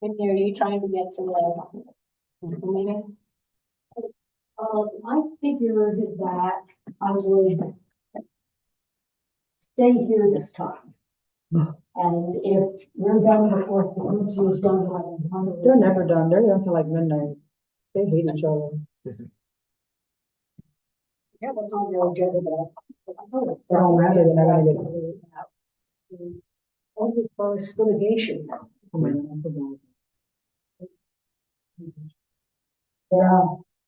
Are you trying to get to the meeting? I figured that I would stay here this time. And if we're done before the emergency is done, They're never done. They're done till like midnight. They hate each other. yeah, that's all really good about. It don't matter. They're not gonna get it. Only for litigation. Oh my God, I forgot. Yeah,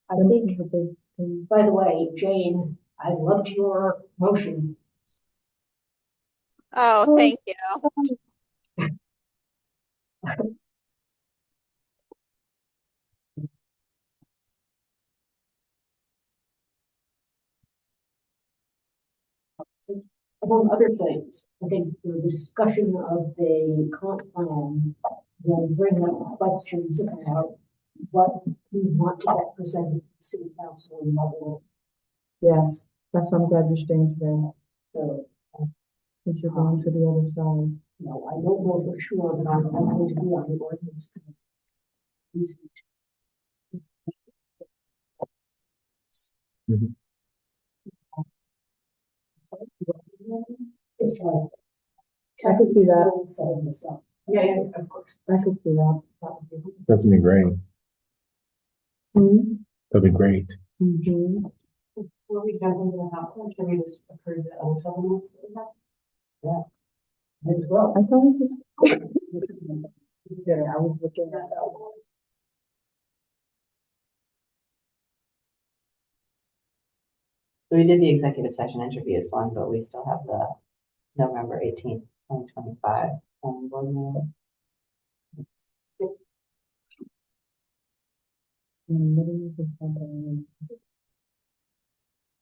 I Then think, the big thing. by the way, Jane, I loved your motion. Oh, thank you. Among other things, I think the discussion of the comp plan will bring up questions about what we want to get presented to the city council and what will. Yes, that's why I'm glad you're staying today, So, since you're going to the other side. you know, I don't know for sure, but I'm going to be on the ordinance committee. Mhm. It's like. I could see that. Yeah, of course. I could see that. That'd be great. Mm-hmm. That'd be great. Mm-hmm. Were we done with the house, or should we just approve the other supplements that we have? Yeah. Might as well. I thought it was. Yeah, I was looking at that one. So we did the executive session interviews one, but we still have the November 18th, 2025 board meeting.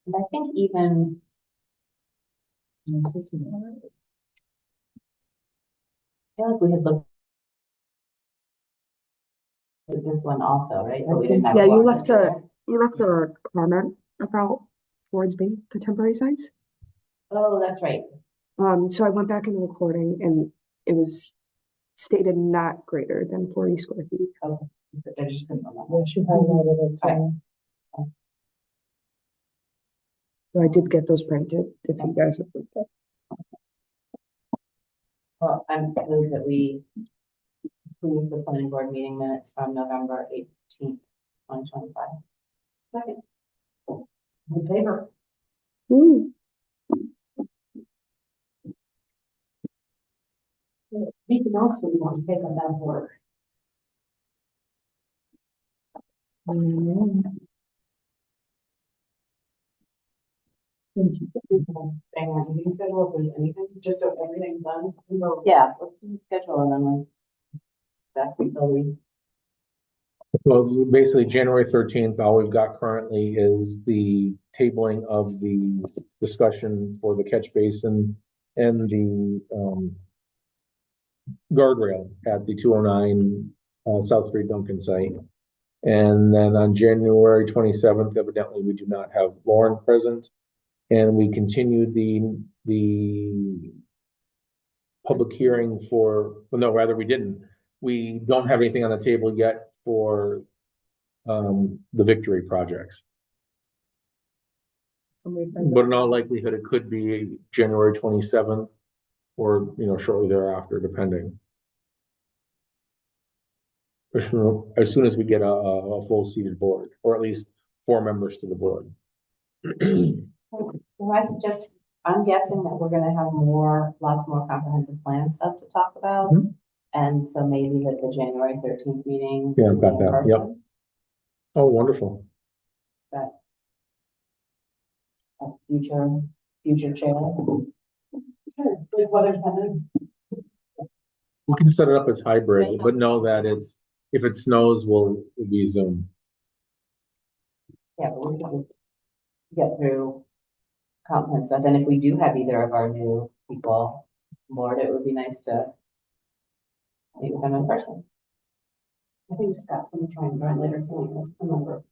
And I think even I feel like we had looked at this one also, right? But we didn't have Yeah, you one. left a comment about Ford's Bay contemporary signs. Oh, that's right. So I went back in the recording and it was stated not greater than 40 square feet. Okay. I just couldn't remember. Yeah, she highlighted it. Alright. So I did get those printed if you guys approved that. Well, I'm pleased that we approved the planning board meeting minutes from November 18th, 2025. Second. In favor. Ooh, Anything else that we want to take on that board? Bang on meeting schedule if there's anything, just so everything's done. Yeah, let's do the schedule and then like that's until we. Well, basically, January 13th, all we've got currently is the tabling of the discussion for the catch basin and the guardrail at the 209 South Street Duncan site. And then on January 27th, evidently, we do not have Lauren present. And we continued the public hearing for, well, no, rather we didn't. We don't have anything on the table yet for the Victory projects. But in all likelihood, it could be January 27th or, shortly thereafter, depending. As soon as we get a full seated board, or at least 4 members to the board. Well, I suggest, I'm guessing that we're gonna have lots more comprehensive plan stuff to talk about. Mhm. And so maybe that the January 13th meeting. Yeah, will be got in that, yep. person, Oh, wonderful. That a future chair. Sure, good weather dependent. We can set it up as hybrid, but know that if it snows, we'll be Zoom. Yeah, but we can get through comp plan stuff. And if we do have either of our new people board, it would be nice to meet with them in person. I think Scott's gonna try and join later tonight, a number.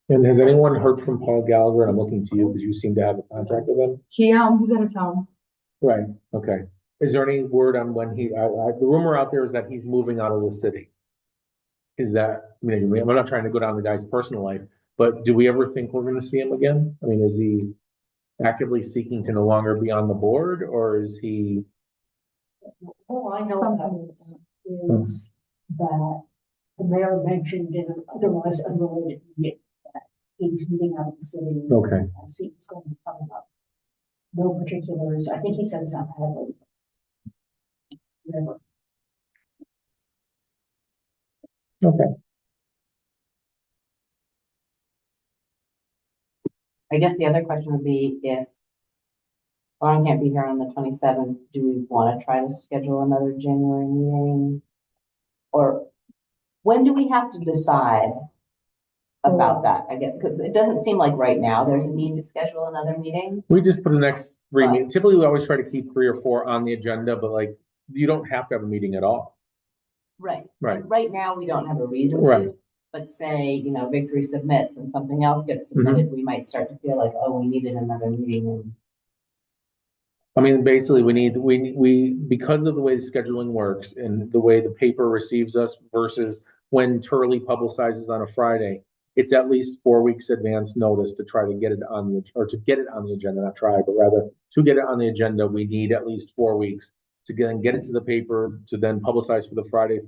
And has anyone heard from Paul Gallagher? And I'm looking to you because you seem to have a contract with him. He's out of town. Right, okay. Is there any word on when the rumor out there is that he's moving out of the city? Is that, I mean, I'm not trying to go down the guy's personal life, but do we ever think we're gonna see him again? I mean, is he actively seeking to no longer be on the board, or is he? All I know Something about is that the mayor mentioned in an otherwise unrelated meeting that he's moving out of the city. Okay. And seat's going to be coming up. No particulars, I think he said South Hadley. Whatever. Okay. I guess the other question would be if Lauren can't be here on the 27th, do we want to try to schedule another January meeting? Or when do we have to decide about that? I guess, because it doesn't seem like right now there's a need to schedule another meeting. We just put the next three Right. meetings. Typically, we always try to keep 3 or 4 on the agenda, but like, you don't have to have a meeting at all. Right. Right. Like, right now, we don't have a reason Right. to, but say, Victory submits and something else gets submitted, we might start to feel like, oh, we needed another meeting. And I mean, basically, we, because of the way the scheduling works and the way the paper receives us versus when Turley publicizes on a Friday, it's at least 4 weeks advance notice to try to get it on to get it on the agenda, not try, but rather to get it on the agenda, we need at least 4 weeks to get it to the paper, to then publicize for the Friday,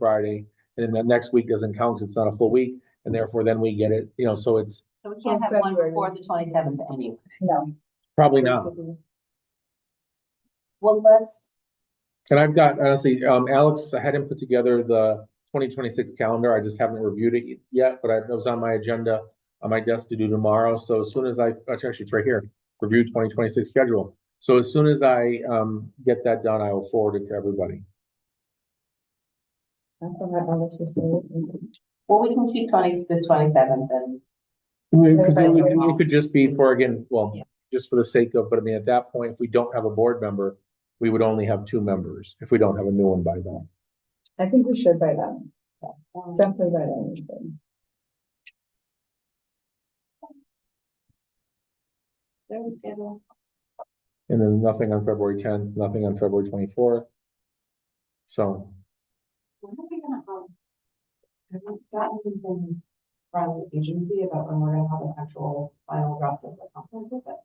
and then the next week doesn't count because it's not a full week, and therefore then we get it, so it's so we can't have one February. before the 27th anyway. No. probably not. Well, let's, And I've got, honestly, Alex, I hadn't put together the 2026 calendar. I just haven't reviewed it yet, but it was on my agenda on my desk to do tomorrow. So as soon as actually, it's right here, review 2026 schedule. So as soon as I get that done, I will forward it to everybody. well, we can keep this 27th and Because Everybody it could just be for, again, well, Yeah. just for the sake of, but I mean, at that point, if we don't have a board member, we would only have 2 members if we don't have a new one by then. I think we should by then. Definitely by then. we should. there's a schedule. And then nothing on February 10th, nothing on February 24th. So, When are we gonna, have we gotten anything from the agency about when we're gonna have an actual final draft of the conference with it?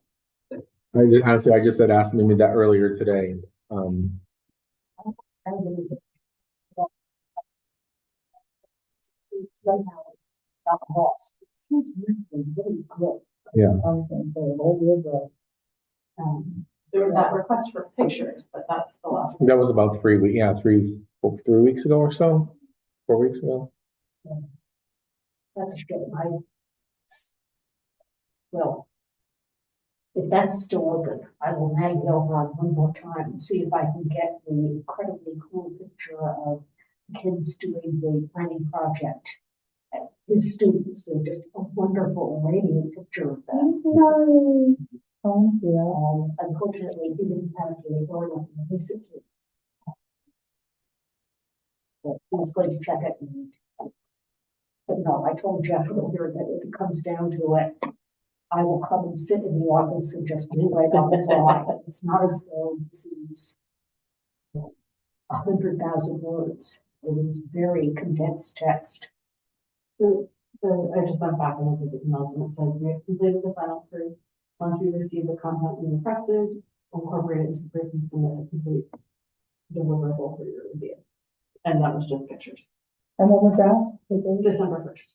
honestly, I just had asked me that earlier today. It seems really good. Yeah. I was gonna say, the whole year, but There was that request for pictures, but that's the last. That was about 3 weeks, 3 weeks ago or so, 4 weeks ago. That's a shame. Well, if that's still open, I will nag Johan one more time and see if I can get the incredibly cool picture of the kids doing the planning project. And his students, they're just a wonderful, radiant picture of that. Unfortunately, he didn't have the authority to use it. But he was going to check it. But no, I told Jeff earlier that if it comes down to it, I will come and sit in the office and just be right on the fly. It's not as though this is 100,000 words. It is very condensed text. I just went back and looked at the emails and it says we have completed the final proof. Once we receive the content we requested, we'll incorporate it into the brief and submit a complete deliverable for your review. And that was just pictures. and what was that? December 1st.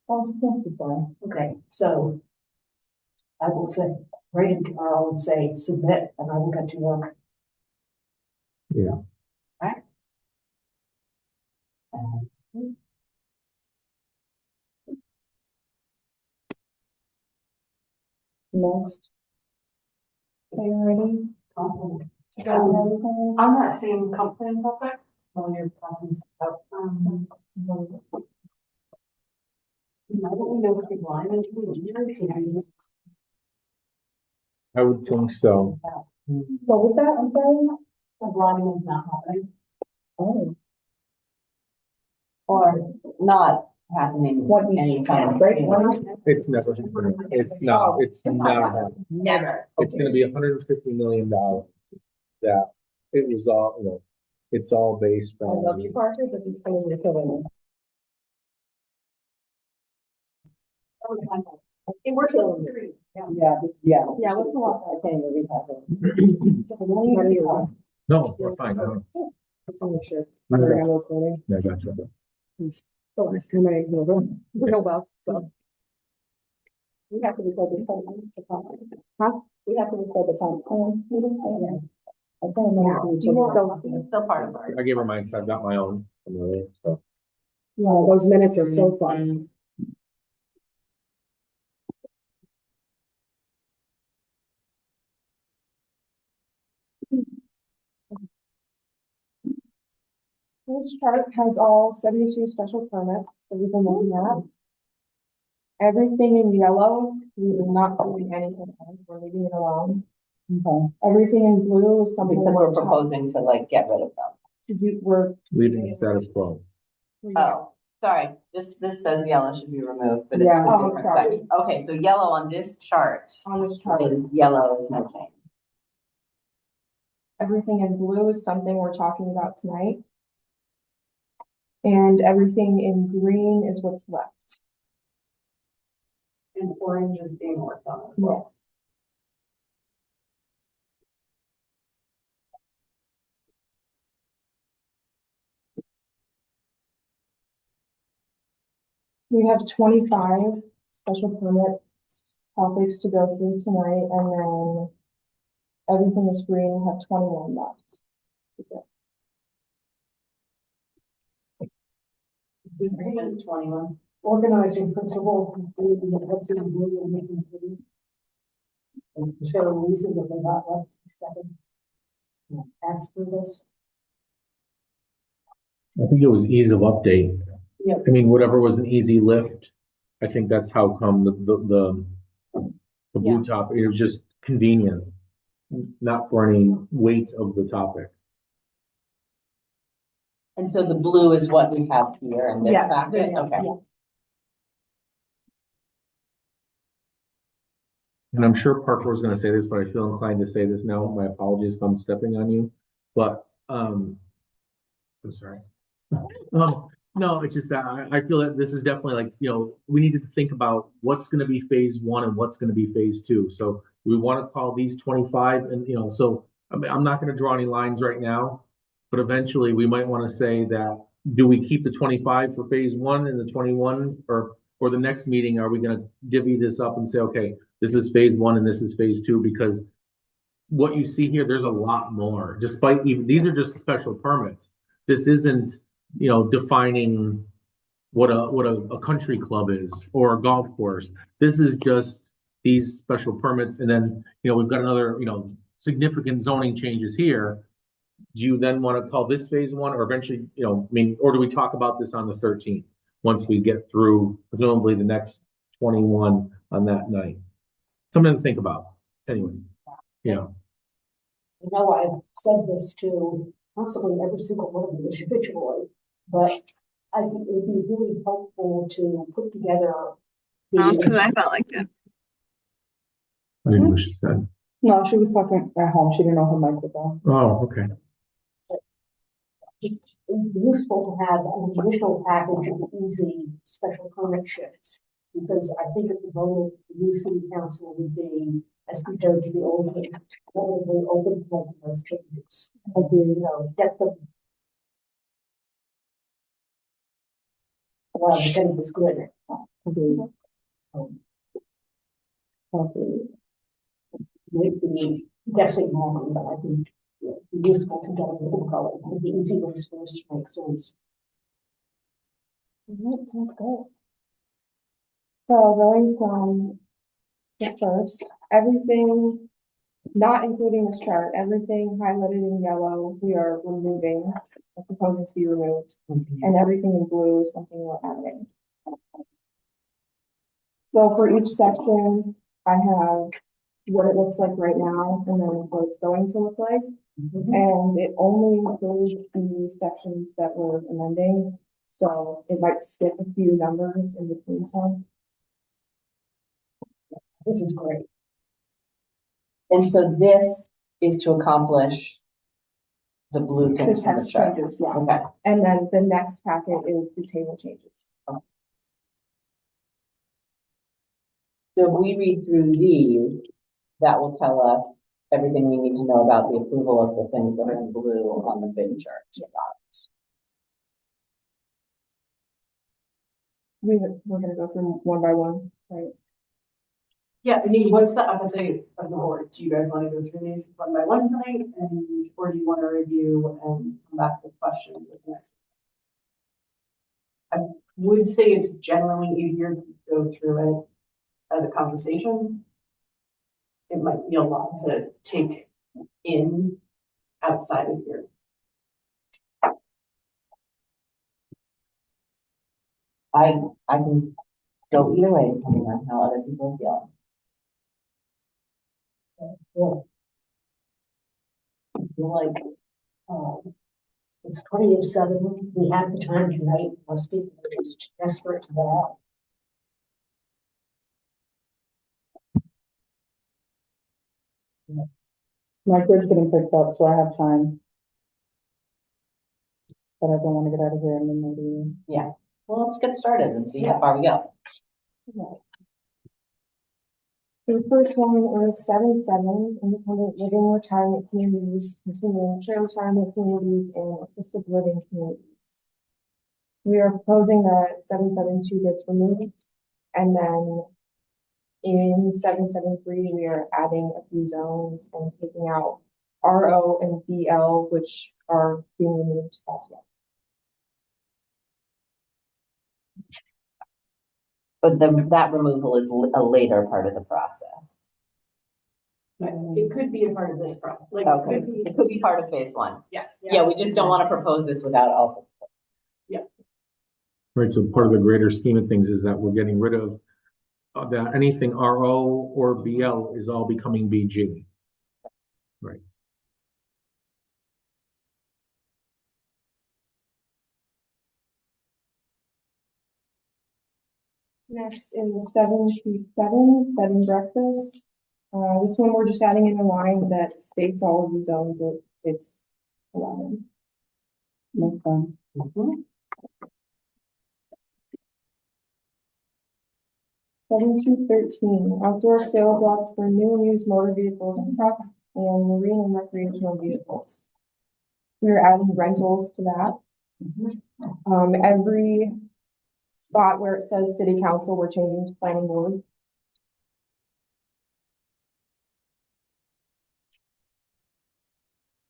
Okay, so I will send right in tomorrow and say submit, and I will get to work. Yeah. Next. Are you ready? On Everything? that same company topic, when you're passing stuff, now that we know Steve Lyman is really I would think so. What was that? I'm sorry. the Lyman is not happening. Oh, Or not happening What you- anytime. right, soon. what It's never, it's not, it's not happening. Never. It's gonna be $150 million that it was all, you know, it's all based I love on, you, Parker, but he's coming to kill me. It works out three, yeah. Yeah. Yeah, let's walk. I can't even read that. no, we're fine. I don't know. Make sure. No, no, no. I'm recording. Yeah, gotcha. It's the last time I go real well, so. We have to record this time. Huh? We have to record the time. I don't know. It's still part of our. I gave her mine, because I've got my own. So, Yeah, those minutes are so fun. This chart has all 72 special permits that we've been looking at. Everything in yellow, we are not doing anything on, we're leaving it alone. Okay. Everything in blue is something Because we're we're proposing to like get rid of them. to do, we're. leaving the status quo. Oh, sorry, this says yellow should be removed, but it's Yeah. a Oh, different sorry. section. Okay, so yellow on this chart On this chart, is yellow is no change. everything in blue is something we're talking about tonight. And everything in green is what's left. And orange is being worked on as well. Yes. We have 25 special permit topics to go through tonight, and then everything is green, we have 21 left. So green is 21. Organizing principle, what's in blue and making blue. Is there a reason that they're not left to second? Ask for this. I think it was ease of update. Yeah. I mean, whatever was an easy lift, I think that's how come the blue top, it was just convenience, not for any weight of the topic. And so the blue is what we have here in this Yes, packet, this- okay. yeah. And I'm sure Parker was gonna say this, but I feel inclined to say this now. My apologies if I'm stepping on you, but, I'm sorry. No, it's just that I feel that this is definitely like, you know, we needed to think about what's gonna be phase one and what's gonna be phase two. So we wanna call these 25 and, you know, so I mean, I'm not gonna draw any lines right now, but eventually we might wanna say that, do we keep the 25 for phase one and the 21 or the next meeting, are we gonna divvy this up and say, okay, this is phase one and this is phase two? Because what you see here, there's a lot more, despite even, these are just special permits. This isn't, you know, defining what a country club is or a golf course. This is just these special permits. And then, you know, we've got another, you know, significant zoning changes here. Do you then want to call this phase one or eventually, you know, I mean, or do we talk about this on the 13th? Once we get through presumably the next 21 on that night? Something to think about. Anyway, you know. I know I've said this to possibly every single one of you individually, but I think it would be really helpful to put together Because the, I felt like that. I didn't know what she said. No, she was talking at home. She didn't know her mic was on. Oh, okay. it's useful to have an initial package of easy special permit shifts. Because I think at the moment, the new city council would be, as compared to the old, relatively open to those changes. And you know, get them. Well, get this good. We'd be guessing wrong, but I think it'd be useful to get a little color. It'd be easy ways for us to make sense. Sounds good. So going from the first, everything, not including this chart, everything highlighted in yellow, we are removing, or proposing to be removed. And everything in blue is something we're adding. So for each section, I have what it looks like right now and then what it's going to look like. And it only includes the sections that we're amending. So it might skip a few numbers in between some. This is great. And so this is to accomplish The blue the things from the text chart. changes, yeah. Okay, And then the next packet is the table changes. so if we read through these, that will tell us everything we need to know about the approval of the things that are in blue on the big chart. We're gonna go through one by one, right? Yeah, I mean, what's the appetite of the board? Do you guys want to go through these one by one tonight, and, or do you want to review and come back with questions at the next? I would say it's generally easier to go through it as a conversation. It might be a lot to take in outside of here. I can go either way, depending on how other people feel. I feel like, it's 20:07, we have the time tonight, most people are just desperate to get out. My kid's getting picked up, so I have time. But I don't wanna get out of here and then maybe. Well, let's get started and see how far we go. The first one is 7-7, independent living retirement communities, continuing care retirement communities, and assisted living communities. We are proposing that 7-7-2 gets removed, and then in 7-7-3, we are adding a few zones and taking out RO and BL, which are being removed altogether. But that removal is a later part of the process. But it could be a part of this problem, like, Okay, it could be part of phase one. yes. Yeah, we just don't want to propose this without also. Right, so part of the greater scheme of things is that we're getting rid of that anything RO or BL is all becoming BG. Right. Next is 7-7, bed and breakfast. This one, we're just adding in a line that states all of the zones that it's allowed in. Okay. Mhm. 7-13, outdoor sales lots for new and used motor vehicles and trucks and marine and recreational vehicles. We're adding rentals to that. Every spot where it says city council, we're changing to planning board.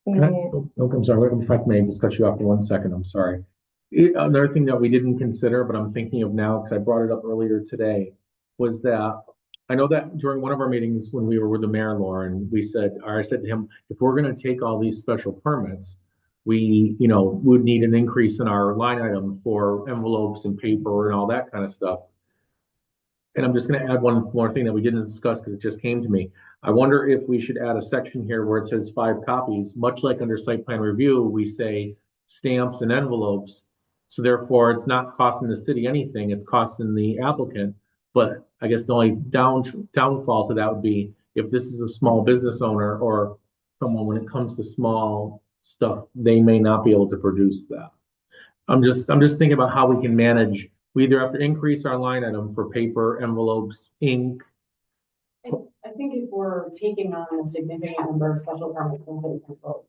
Can I- And oh, I'm sorry, if I may just cut you off for 1 second, I'm sorry. Another thing that we didn't consider, but I'm thinking of now, because I brought it up earlier today, was that I know that during one of our meetings when we were with the mayor, Lauren, we said, or I said to him, if we're gonna take all these special permits, we, would need an increase in our line item for envelopes and paper and all that kind of stuff. And I'm just gonna add one more thing that we didn't discuss because it just came to me. I wonder if we should add a section here where it says 5 copies, much like under site plan review, we say stamps and envelopes. So therefore, it's not costing the city anything, it's costing the applicant. But I guess the only downfall to that would be if this is a small business owner or someone, when it comes to small stuff, they may not be able to produce that. I'm just thinking about how we can manage. We either have to increase our line item for paper, envelopes, ink. I think if we're taking on a significant number of special permits from city council,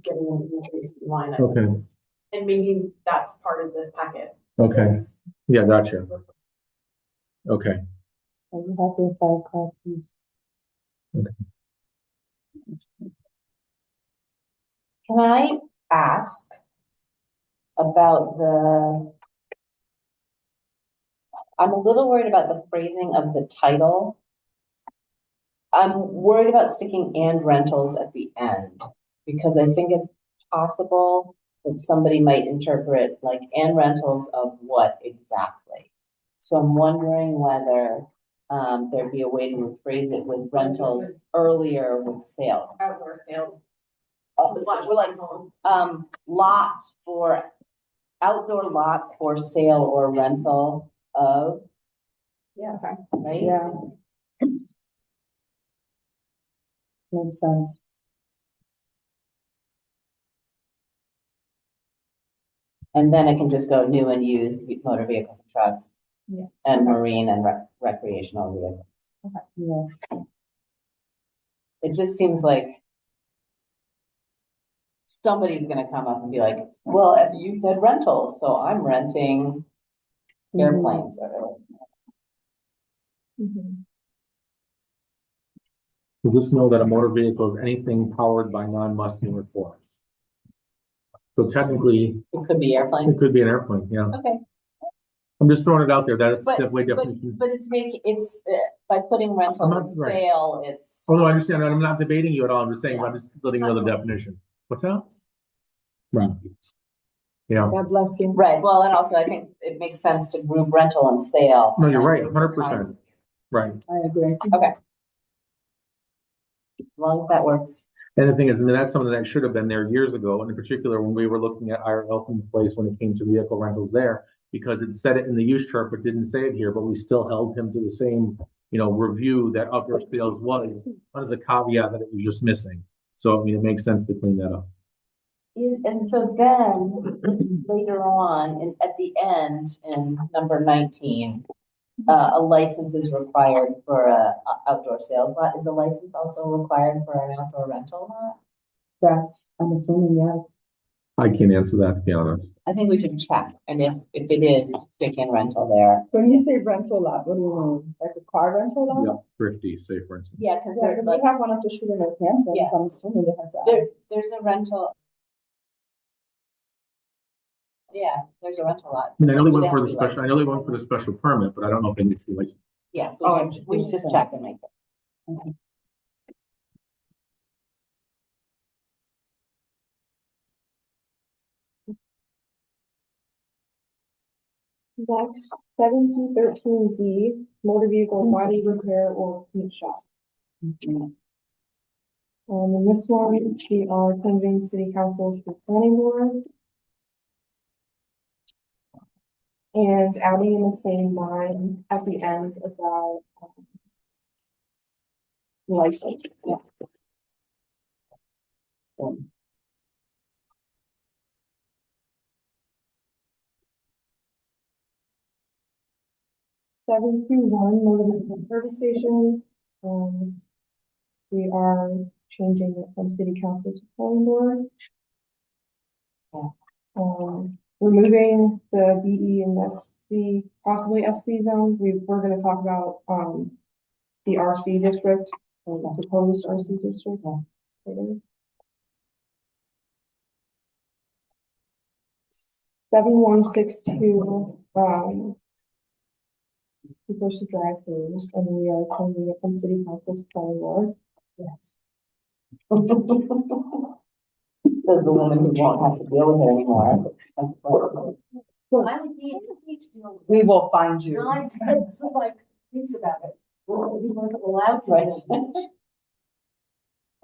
getting an increase in line Okay. items, and maybe that's part of this packet. Okay, Yes. yeah, gotcha. Okay, Are you happy with 5 copies? Can I ask about I'm a little worried about the phrasing of the title. I'm worried about sticking "and rentals" at the end, because I think it's possible that somebody might interpret like "and rentals of what exactly." So I'm wondering whether there'd be a way to rephrase it with rentals earlier with sales. Outdoor sale. We're like, lots for, outdoor lots for sale or rental of. Yeah. Right? Yeah. Makes sense. And then it can just go new and used motor vehicles and trucks. Yeah. And marine and recreational vehicles. Yes. It just seems like somebody's gonna come up and be like, well, you said rentals, so I'm renting airplanes or. Mhm. So just know that a motor vehicle is anything powered by non-muscular force. So technically, It could be it airplanes. could be an airplane, yeah. Okay, I'm just throwing it out there, that's but, the way but, definition. but it's by putting rental I'm and not- right. sale, it's. Although I understand, I'm not debating you at all, I'm just saying, I'm just letting you know the definition. What's that? Right. Yeah, God bless you. Right, well, and also I think it makes sense to group rental and sale. no, you're right, and 100%, right. I agree. As long as that works. And the thing is, I mean, that's something that should have been there years ago, and in particular, when we were looking at our Elkins place when it came to vehicle rentals there, because it said it in the use chart, but didn't say it here, but we still held him to the same, review that outdoor sales was, under the caveat that it was just missing. So, I mean, it makes sense to clean that up. And so then later on, at the end, in number 19, a license is required for a outdoor sales lot. Is a license also required for an outdoor rental lot? Yes, I'm assuming yes. I can't answer that, to be honest. I think we should check, and if it is, stick in rental there. When you say rental lot, what do you mean? Like a car rental lot? Yeah, thrifty, say for instance. Yeah, because Yeah, there's because like, we have one up the street in Northampton, Yeah. so I'm assuming they have that. there's a rental. Yeah, there's a rental lot. I mean, I know they Do went for have the to be special, I know they went for the special permit, but I don't know if they need to be licensed. Yeah, so Oh, we should just check and make it. Next, 7 through 13B, motor vehicle body repair or paint shop. In this one, we are changing city council to planning board. And adding in the same line at the end about license. Yeah. 7 through 1, motor vehicle service station. We are changing it from city council to planning board. Removing the BE and SC, possibly SC zone. We're gonna talk about, the RC district, or the proposed RC district. later. 7162, refers to drive-throughs, and we are changing it from city council to planning board. Yes. Says the woman who won't have to deal with it anymore. I would need to know. We will find you. Nine heads, so like, thinks about it. Well, we weren't allowed to. Right.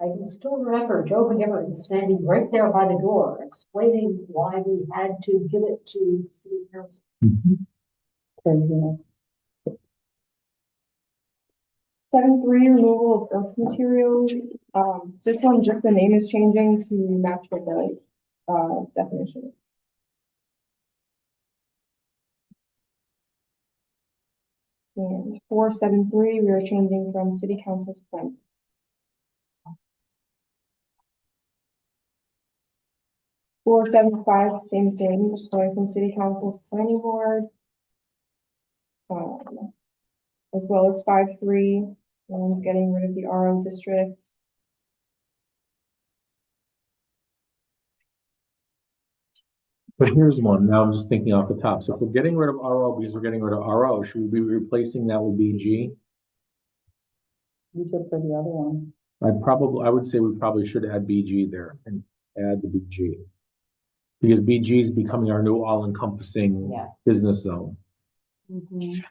I can still remember Joe McGivern standing right there by the door, explaining why we had to give it to the city council. Craziness. 7.3, removal of earth materials. This one, just the name is changing to match with the, definitions. And 4.7.3, we are changing from city council to planning. 4.7.5, same thing, just going from city council to planning board. As well as 5.3, and getting rid of the RO district. But here's one, now I'm just thinking off the top, so if we're getting rid of RO because we're getting rid of RO, should we be replacing that with BG? You did for the other one. I would say we probably should add BG there and add the BG. Because BG is becoming our new all-encompassing Yeah. business zone. Mm-hmm.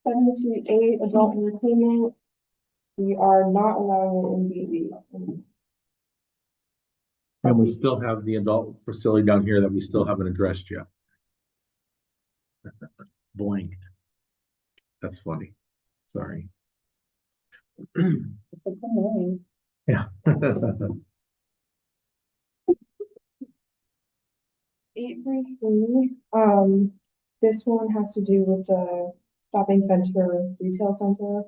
7.2.8, adult entertainment. We are not allowing it in BB. And we still have the adult facility down here that we still haven't addressed yet. Blanked. That's funny. Sorry. It's a good name. Yeah. 833, this one has to do with the shopping center, retail center.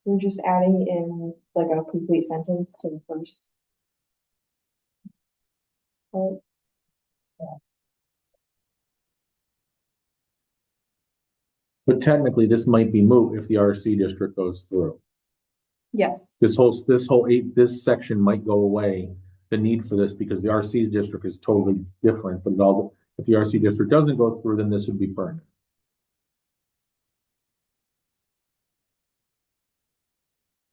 We're just adding in like a complete sentence to the first. part. But technically, this might be moot if the RC district goes through. Yes, This section might go away, the need for this, because the RC district is totally different, but if the RC district doesn't go through, then this would be permanent.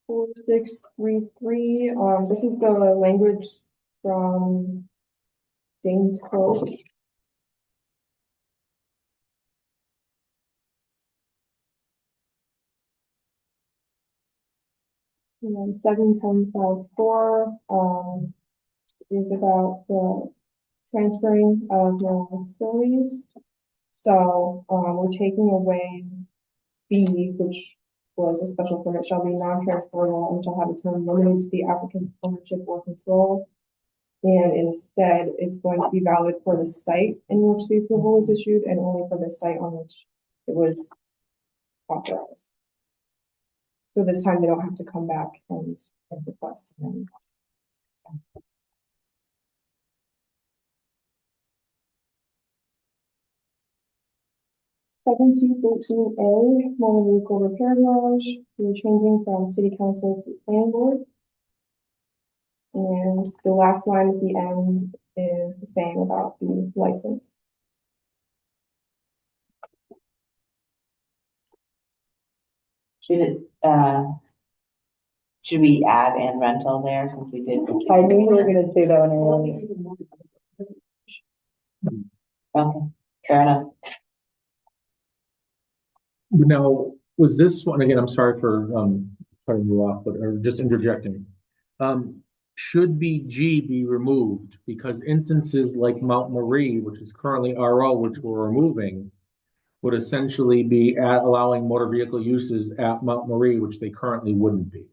4633, this is the language from Dane's Code. And then 7754, is about the transferring of the facilities. So, we're taking away B, which was a special permit shall be non-transferable and shall have a term limited to the applicant's ownership or control. And instead, it's going to be valid for the site in which the approval was issued and only for the site on which it was authorized. So this time they don't have to come back and request. 7213A, motor vehicle repair garage, we're changing from city council to planning board. And the last line at the end is the same about the license. Should we add and rental there since we did? I knew you were gonna say that one earlier. Okay, fair enough. Now, was this one, again, I'm sorry for cutting you off, but or just interjecting. Should BG be removed? Because instances like Mount Marie, which is currently RO, which we're removing, would essentially be allowing motor vehicle uses at Mount Marie, which they currently wouldn't be.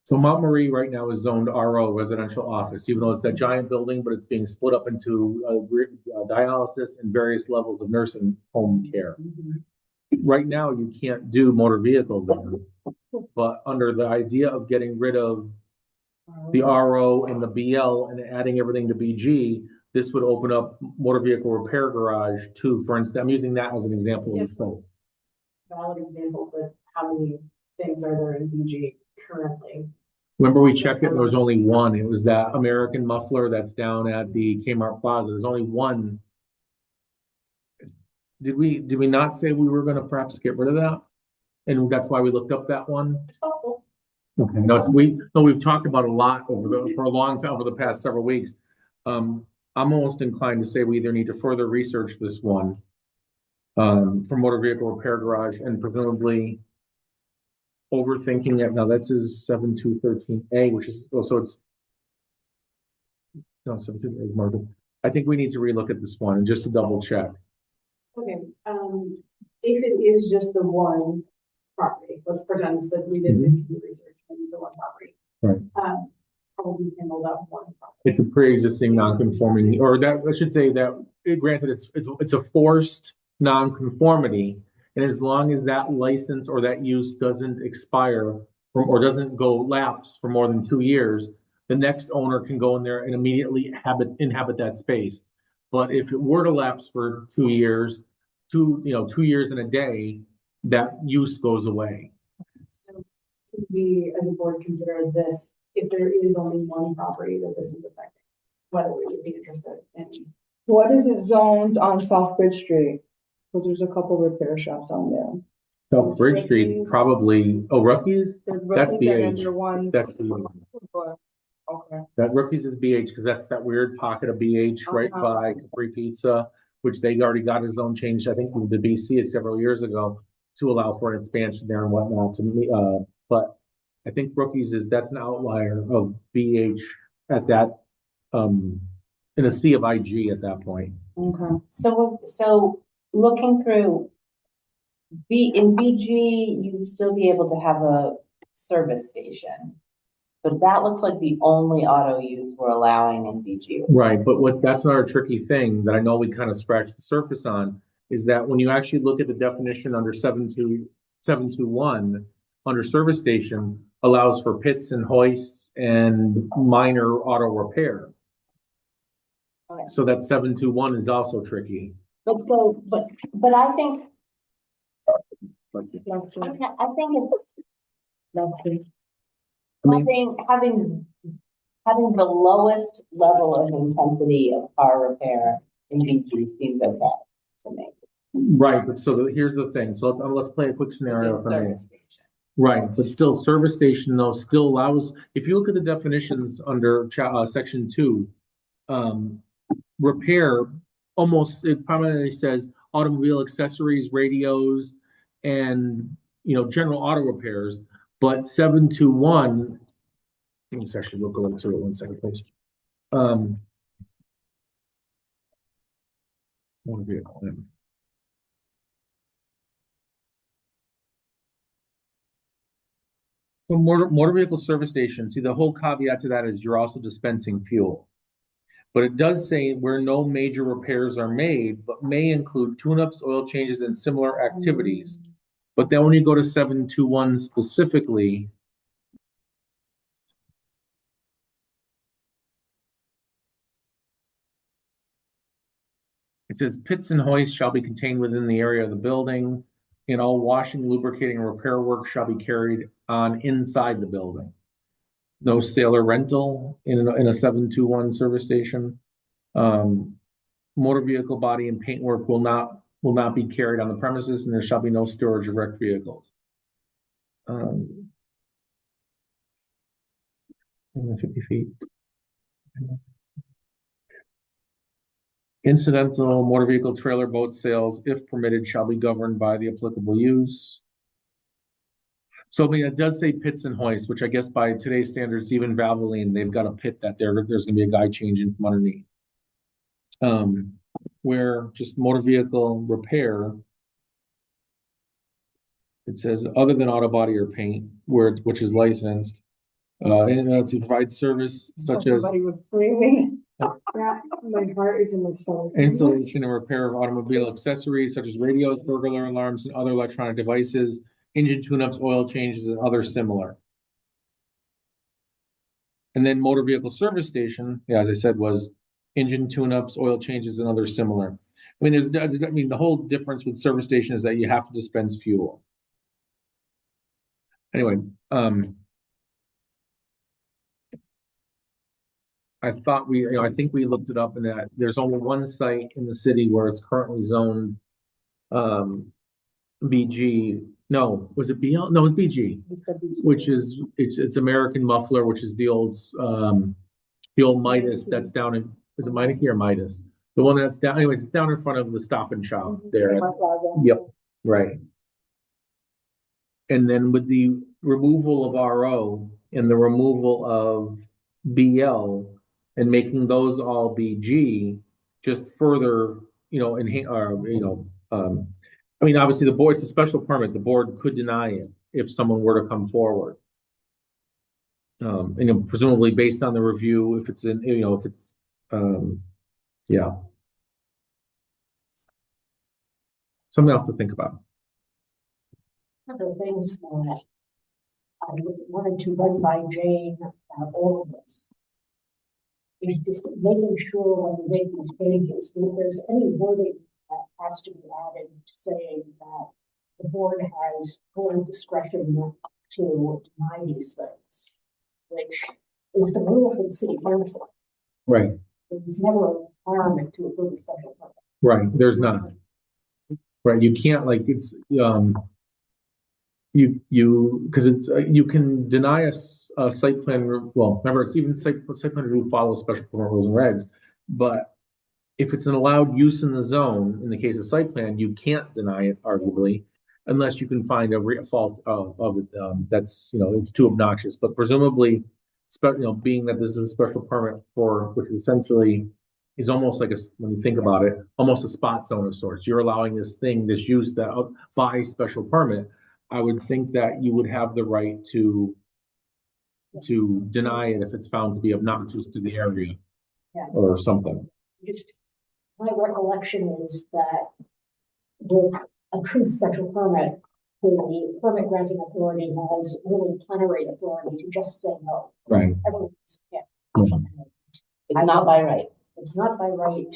So Mount Marie right now is zoned RO, residential office, even though it's that giant building, but it's being split up into dialysis and various levels of nursing home care. Right now, you can't do motor vehicle there, but under the idea of getting rid of the RO and the BL and adding everything to BG, this would open up motor vehicle repair garage too. For instance, I'm using that as an example of Yes. the Valid example, but how many things are there in BG currently? Remember we checked it, there was only one. It was that American muffler that's down at the Kmart Plaza. There's only one. Did we not say we were gonna perhaps get rid of that? And that's why we looked up that one? It's possible. Okay, no, we've talked about a lot for a long time, over the past several weeks. I'm almost inclined to say we either need to further research this one for motor vehicle repair garage and presumably overthinking it. Now that's his 7213A, which is also it's no 7213 market. I think we need to relook at this one and just to double check. Okay, if it is just the one property, let's pretend that we did the research and it's the one property. Right. How would we handle that one property? It's a pre-existing non-conforming, or that I should say that granted it's a forced non-conformity, and as long as that license or that use doesn't expire or doesn't go lapse for more than 2 years, the next owner can go in there and immediately inhabit that space. But if it were to lapse for 2 years, 2 years and a day, that use goes away. So could we, as a board, consider this if there is only one property that this is affecting, whether we would be interested in? What is it zoned on South Bridge Street? Because there's a couple repair shops on there. So Bridge Street probably, Rookies? There's That's Rookies and then BH. there one- That's BH. Okay. That Rookies is BH because that's that weird pocket of BH right by Capri Pizza, which they already got a zone change, I think, with the BC several years ago to allow for an expansion there and whatnot to me. But I think Rookies that's an outlier of BH at that, in a sea of IG at that point. Okay. So looking through in BG, you'd still be able to have a service station. But that looks like the only auto use we're allowing in BG. Right, but that's another tricky thing that I know we kind of scratched the surface on, is that when you actually look at the definition under 721, under service station, allows for pits and hoists and minor auto repair. Okay. So that 721 is also tricky. But I think, Like, I think it's, That's it. I mean, having the lowest level of intensity of car repair in BG seems okay to me. right, but here's the thing. So let's play a quick scenario for me. Service station. Right, but still, service station though still allows, if you look at the definitions under section 2, repair, it primarily says automobile accessories, radios, and, general auto repairs, but 721, let's actually look over to it 1 second, please. Motor vehicle. So motor vehicle service station, see, the whole caveat to that is you're also dispensing fuel. But it does say where no major repairs are made, but may include tune-ups, oil changes, and similar activities. But then when you go to 721 specifically, it says pits and hoists shall be contained within the area of the building, and all washing, lubricating, and repair work shall be carried on inside the building. No sale or rental in a 721 service station. Motor vehicle body and paint work will not be carried on the premises, and there shall be no storage of wrecked vehicles. 50 feet. Incidental motor vehicle trailer boat sales, if permitted, shall be governed by the applicable use. So, I mean, it does say pits and hoists, which I guess by today's standards, even Valvoline, they've got a pit that there's gonna be a guy changing from underneath. Where just motor vehicle repair, it says other than auto body or paint, which is licensed, and to provide service such as Somebody was screaming. Yeah, my heart is in my stomach. installation and repair of automobile accessories such as radios, burglar alarms, and other electronic devices, engine tune-ups, oil changes, and other similar. And then motor vehicle service station, yeah, as I said, was engine tune-ups, oil changes, and other similar. I mean, the whole difference with service station is that you have to dispense fuel. Anyway, I thought I think we looked it up and that there's only one site in the city where it's currently zoned, BG. No, was it BL? No, it's BG, which is, it's American Muffler, which is the old Midas that's down in, is it Meineke or Midas? The one that's down, anyways, it's down in front of the Stop and Shop there. Yep, right. And then with the removal of RO and the removal of BL and making those all BG, just further, I mean, obviously the board's a special permit. The board could deny it if someone were to come forward. Presumably based on the review, if it's yeah. Something else to think about. One of the things that I wanted to run by Jane about all of this is just making sure when we make these pages, that if there's any wording that has to be added saying that the board has full discretion to deny these things, which is the rule for the city council. Right, There's never a requirement to approve a special permit. right. There's not. Right, you can't because it's you can deny a site plan. Well, remember, it's even site plan review follows special permit rules and regs. But if it's an allowed use in the zone, in the case of site plan, you can't deny it arguably, unless you can find a fault of it that's it's too obnoxious. But presumably, being that this is a special permit for which essentially is almost like when you think about it, almost a spot zone of sorts. You're allowing this use that by special permit. I would think that you would have the right to to deny it if it's found to be obnoxious to the area. Yeah. Or something. Just, my recollection is that with a true special permit, the permit granting authority has really plenary authority to just say no. Right. Everyone's, yeah. It's not by right. It's not by right,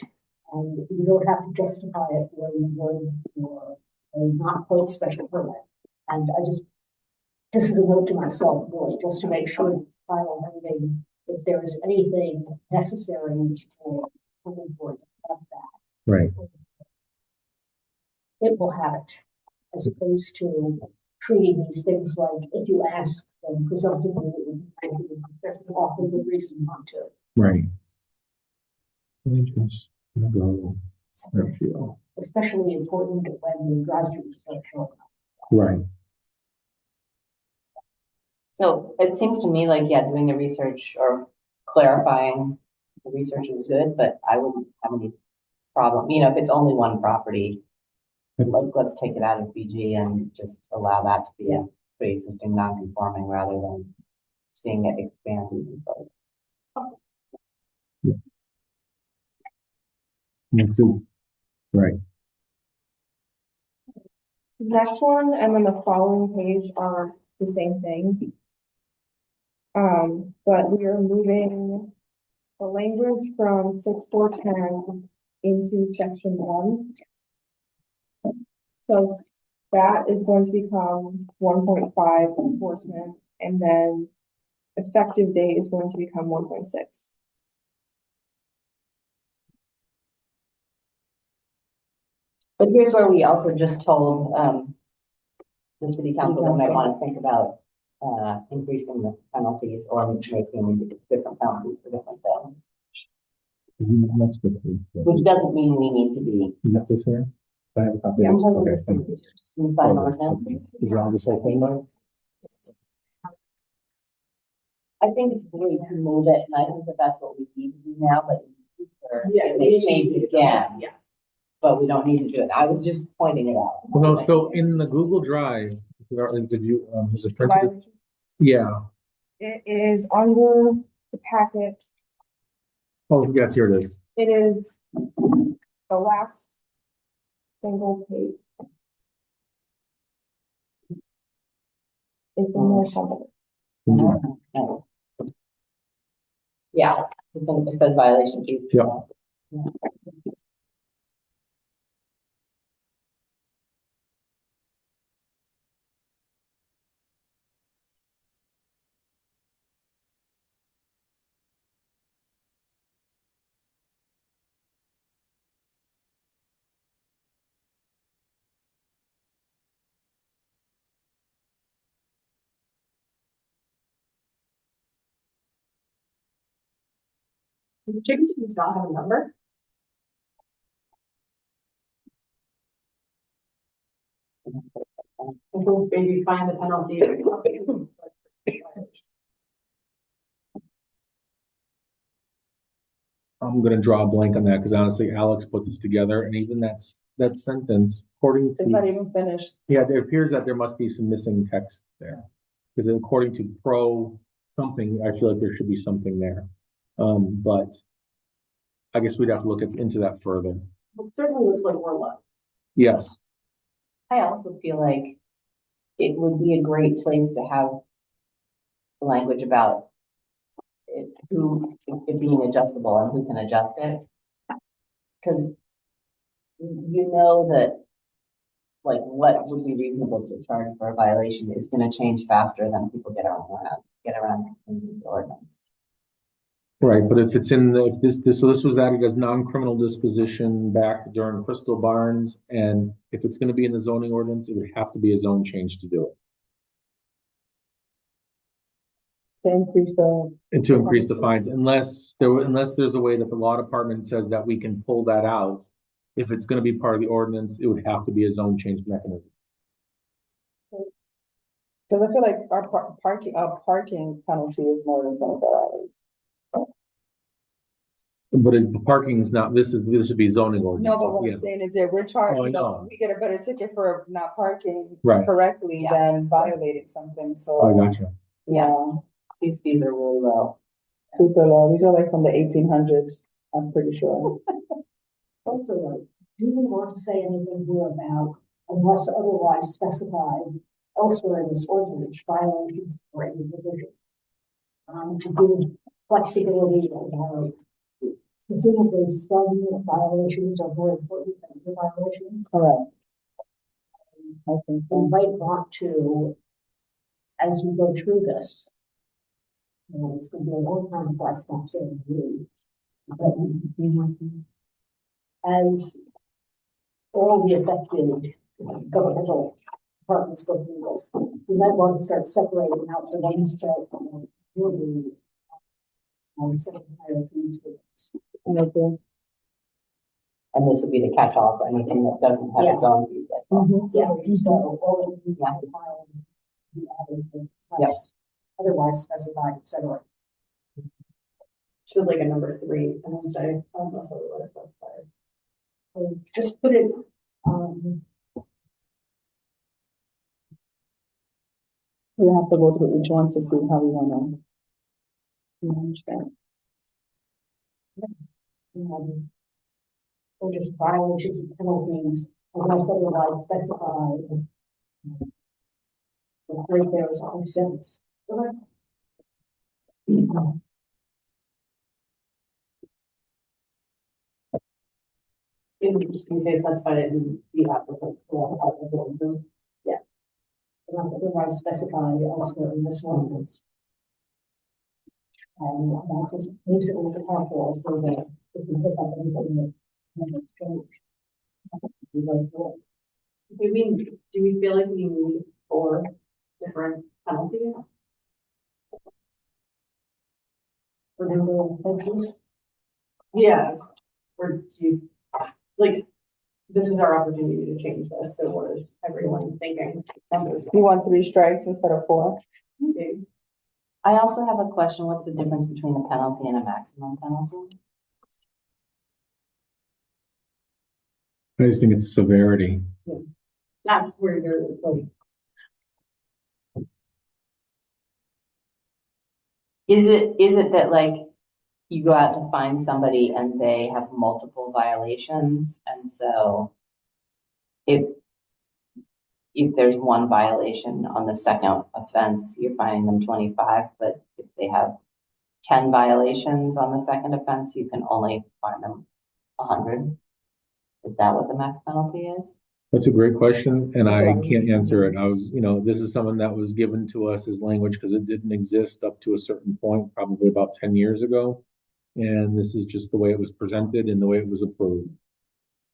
and you don't have to justify it where you would for a not quite special permit. And this is a note to myself, really, just to make sure that final reading, if there is anything necessary for coming board to have that, Right. it will have it, as opposed to treating these things like, if you ask, then presumptively, there's often the reason not to. Right. Let me just go. There we go. Especially important when the drive-throughs start showing up. Right. So it seems to me like, yeah, doing the research or clarifying the research is good, but I wouldn't have any problem, if it's only one property. Like, let's take it out of BG and just allow that to be a pre-existing non-conforming rather than seeing it expand even further. Makes sense. Right. So next one, and then the following page are the same thing. But we are moving the language from 6.4.10 into section 1. So that is going to become 1.5 enforcement, and then effective date is going to become 1.6. But here's where we also just told, the city council that might want to think about, increasing the penalties or making different penalties for different things. Which doesn't mean we need to be Is that this here? I have a copy. Yeah, I'm talking Okay, about thank you. inside of our Okay. town. Is it on this whole thing, Mike? I think it's great to move it, and I think that that's what we need to do now, but in the future, it may we change need to- again, Yeah. but we don't need to do it. I was just pointing it out. Well, no, so in the Google Drive, did you, was it printed? Violation. Yeah. It is under the packet. Oh, yes, here it is. It is the last single page. It's in there somewhere. No. Yeah, it says violation fees. Yeah. Does the chicken does not have a number? And we'll maybe find the penalty. I'm gonna draw a blank on that, because honestly, Alex put this together, and even that sentence, according It's not to, even finished. yeah, it appears that there must be some missing text there. Because according to pro something, I feel like there should be something there. But I guess we'd have to look into that further. It certainly looks like we're low. Yes, I also feel like it would be a great place to have language about it being adjustable and who can adjust it. Because you know that, like, what would be reasonable to charge for a violation is going to change faster than people get around the ordinance. right, but if it's in, if this was added as non-criminal disposition back during Crystal Barnes, and if it's gonna be in the zoning ordinance, it would have to be a zone change to do it. To increase the, And to increase the fines, unless there's a way that the law department says that we can pull that out. If it's gonna be part of the ordinance, it would have to be a zone change mechanism. because I feel like our parking penalty is more than $25. But parking is not, this should be zoning No, ordinance. but what Yeah. I'm saying is that we're Oh, I charged, know. we get a better ticket for not parking Right. correctly Yeah. than violating something, Oh, I so, gotcha. yeah. These fees are really low. super low. These are like from the 1800s, I'm pretty sure. Also, do we want to say anything here about, unless otherwise specified elsewhere in this ordinance, violations or any provision? To give flexibility and, presumably some violations are more important than other violations. Correct. I think We so. might want to, as we go through this, it's gonna be a long time before I stop saying we. But as all the affected governmental departments go through this, we might want to start separating out the ones that will be setting higher fees for this. Okay. And this would be the catch-all for anything that doesn't have its own fee schedule. Mhm. So all of the filings be added, plus otherwise specified, et cetera. Should like a number 3 and then say unless otherwise specified. So just put it, We have to go through each one to see how we wanna. Manage that. or just violations and penalties unless otherwise specified. Right there is a whole sentence. You say specified it in the applicant. Unless otherwise specified elsewhere in this ordinance. And that just leaves it with the council so that if you pick up anything that needs change. You go through it. Do we feel like we need 4 different penalties? For number of offenses, Yeah. Or do you, like, this is our opportunity to change this, so what is everyone thinking? You want 3 strikes instead of 4? Okay. I also have a question. What's the difference between a penalty and a maximum penalty? I just think it's severity. That's where you're like, Is it that like you go out to find somebody and they have multiple violations, and so if there's one violation on the second offense, you're fining them 25, but if they have 10 violations on the second offense, you can only fine them 100? Is that what the max penalty is? That's a great question, and I can't answer it. This is something that was given to us as language because it didn't exist up to a certain point, probably about 10 years ago. And this is just the way it was presented and the way it was approved.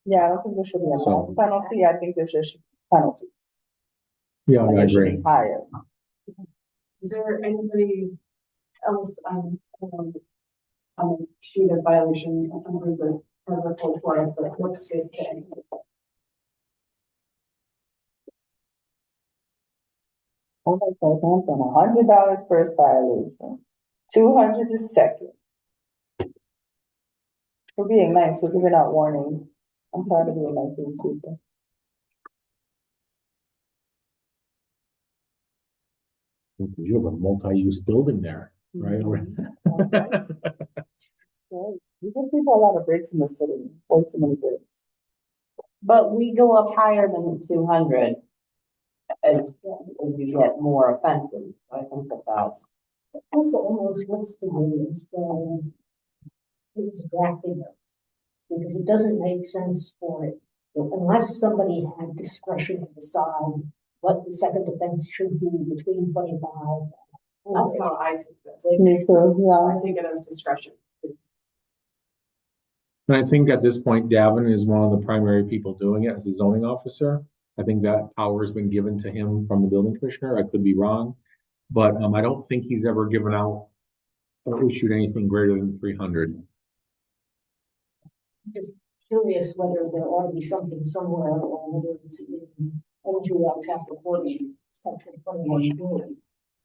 Yeah, I don't think there should be a So- max penalty. I think there's just penalties. Yeah, And I they should agree. be higher. is there anybody else sheet of violation under the code for it that looks good to anybody? Okay, so it comes from $100 first violation, 200 the second. We're being nice, we're giving out warnings. I'm tired of being nice to these people. You have a multi-use building there, right? Right. We give people a lot of breaks in the city, way too many breaks. But we go up higher than 200 as you get more offenses. I think that's. also almost looks to me as though it was drafting it. Because it doesn't make sense for it, unless somebody had discretion to decide what the second offense should be between 25. That's how I take this. Me too, yeah. I take it as discretion. And I think at this point, Davin is one of the primary people doing it as a zoning officer. I think that power has been given to him from the building commissioner. I could be wrong. But I don't think he's ever given out or issued anything greater than 300. Just curious whether there ought to be something somewhere or whether it's in NGL chapter 40, section 21,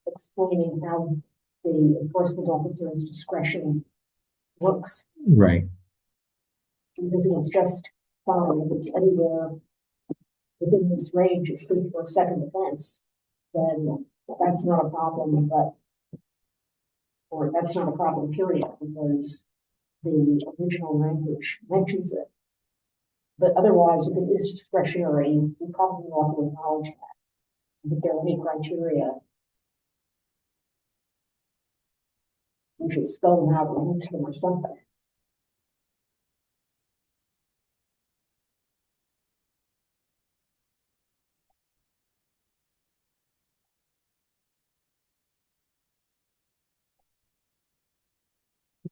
explaining how the enforcement officer's discretion works. Right. Because it's just fine, if it's anywhere within this range, it's good for a second offense, then that's not a problem, but or that's not a problem, period, because the original language mentions it. But otherwise, if it is discretionary, we probably want to acknowledge that. If there are any criteria, we should spell them out or link to them or something.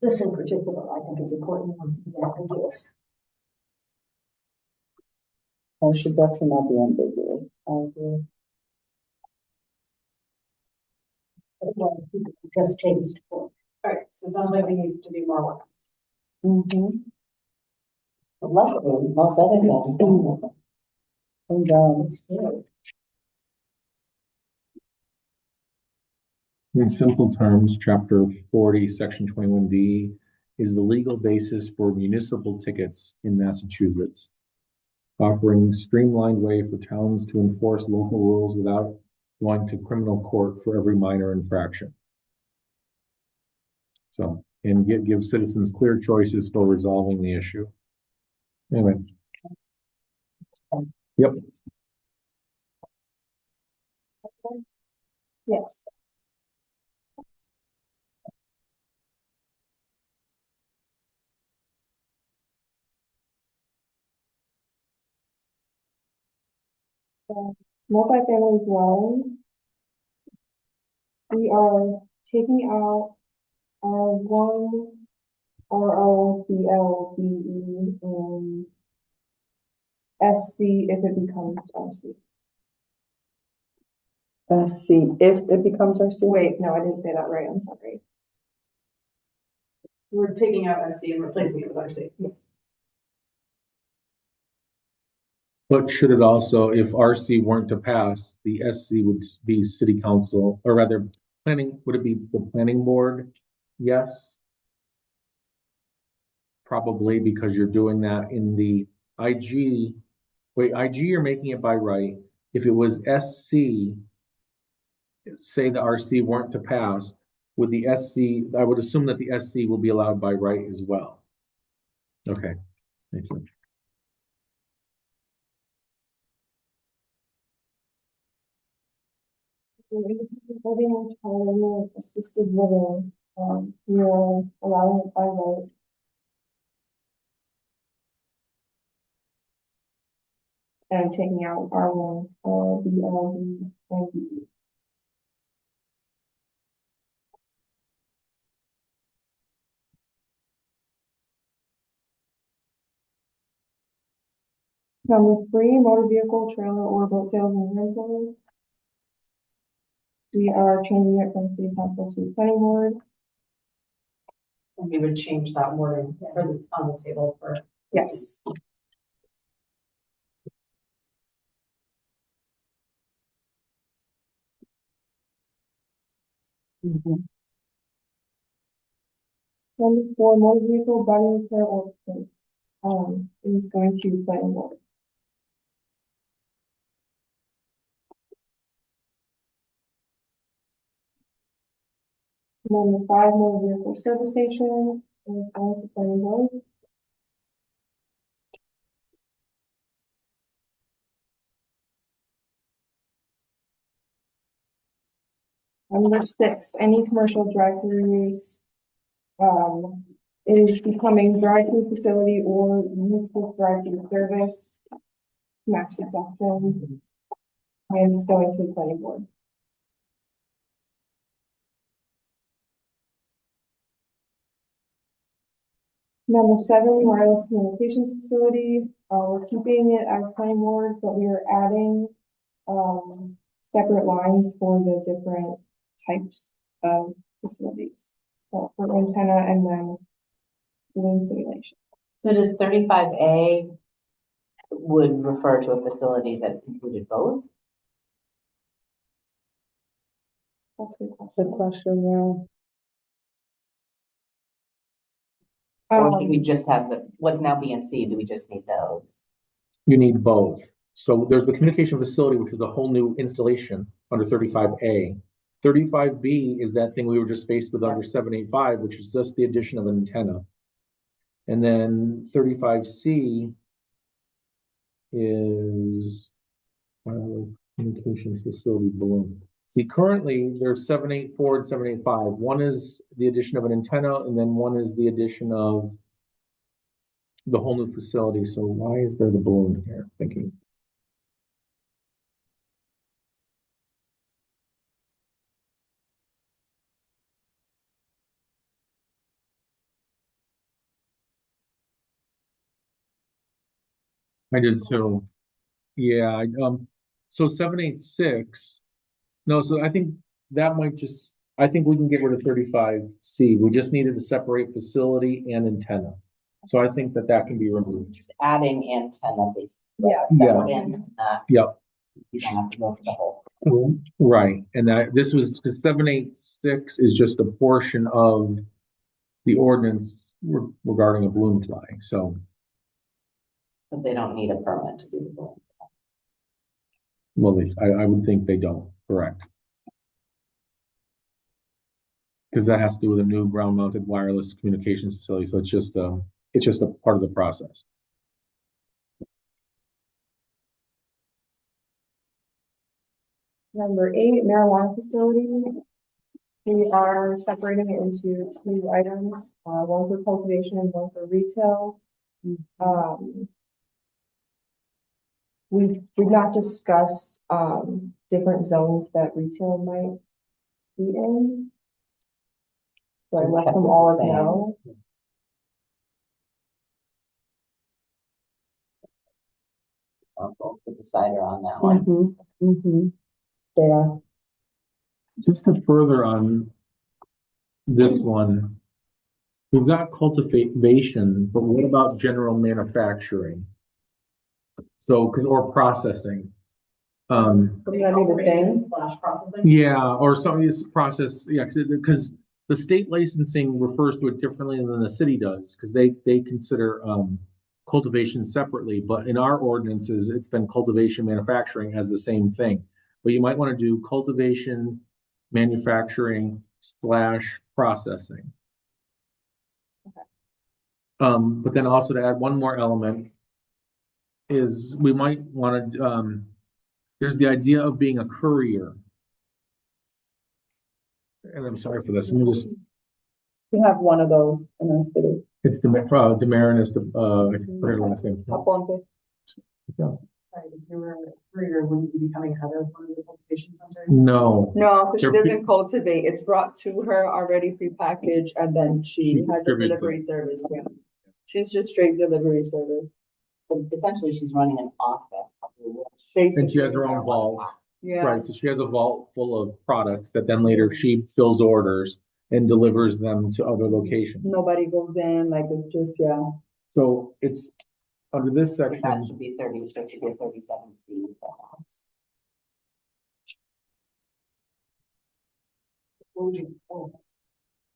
This in particular, I think is important one to be ambiguous. It should definitely not be ambiguous. I agree. Otherwise, people just taste for. Alright, so it sounds like we need to do more work. Mm-hmm. Luckily, most other things. Good job. It's good. In simple terms, chapter 40, section 21D is the legal basis for municipal tickets in Massachusetts, offering streamlined way for towns to enforce local rules without going to criminal court for every minor infraction. So, and give citizens clear choices for resolving the issue. Anyway. Yep. Yes. Multifamily dwelling. We are taking out R1, RO, BL, BE, and SC if it becomes RC. See, if it becomes our C. Wait, no, I didn't say that right, I'm sorry. We're taking out SC and replacing it with RC. Yes. But should it also, if RC weren't to pass, the SC would be city council, or rather, planning, would it be the planning board? Yes. Probably because you're doing that in the IG. Wait, IG, you're making it by right. If it was SC, say the RC weren't to pass, would the SC, I would assume that the SC will be allowed by right as well. Okay, thank you. Living, retirement, assisted living, we are allowing it by right. And taking out R1, BL, and BE. Number 3, motor vehicle, trailer, or boat sales and rental. We are changing it from city council to planning board. And we would change that wording for the, on the table for. Yes. Number 4, motor vehicle, body repair or paint, is going to planning board. Number 5, motor vehicle service station is going to planning board. Number 6, any commercial drive-through use, is becoming drive-through facility or use with drive-through service. Max exception. And it's going to the planning board. Number 7, wireless communications facility, we're keeping it as planning board, but we are adding, separate lines for the different types of facilities. So for antenna and then balloon simulation. So does 35A would refer to a facility that included both? That's a good Good question. question, Or should we Um, just have the, what's now B and C, do we just need those? You need both. So there's the communication facility, which is a whole new installation under 35A. 35B is that thing we were just faced with under 785, which is just the addition of an antenna. And then 35C is communications facility balloon. See, currently there's 784 and 785. One is the addition of an antenna, and then one is the addition of the whole new facility. So why is there the balloon here? Thinking. I did too. Yeah, so 786. No, so I think that might just, I think we can get rid of 35C. We just needed to separate facility and antenna. So I think that can be removed. Just adding antenna basically. Yeah. Separate Yeah. antenna. Yep. You don't have to go for the whole. Right, and this was, because 786 is just a portion of the ordinance regarding a balloon fly, so. But they don't need a permit to do the balloon. Well, I would think they don't, correct. Because that has to do with a new ground mounted wireless communications facility, so it's just a part of the process. Number 8, marijuana facilities. We are separating it into 2 items, one for cultivation and one for retail. We've not discussed, different zones that retail might be in. So I let them all know. I'll go for the decider on that one. They are. Just to further on this one, we've got cultivation, but what about general manufacturing? So, or processing. Wouldn't that be the thing? Slash processing. Yeah, or some of this process, yeah, because the state licensing refers to it differently than the city does, because they consider cultivation separately, but in our ordinances, it's been cultivation manufacturing as the same thing. But you might want to do cultivation, manufacturing / processing. Okay. But then also to add one more element is we might want to, there's the idea of being a courier. And I'm sorry for this. Let me just, We have one of those in our city. it's Demarin is the, I forget her last name. Up on the- Sorry, if you were a courier, wouldn't you be coming out of one of the cultivation centers? No, No, because she They're pre- doesn't cultivate. It's brought to her already prepackaged and then she She has a distributes delivery service. Yeah. She's just straight delivery service. But essentially, she's running an office. and she has her own vault. Yeah. Right, so she has a vault full of products that then later she fills orders and delivers them to other locations. Nobody goes in, like it's just, yeah. So it's under this That section, should be 36 or 37 C perhaps.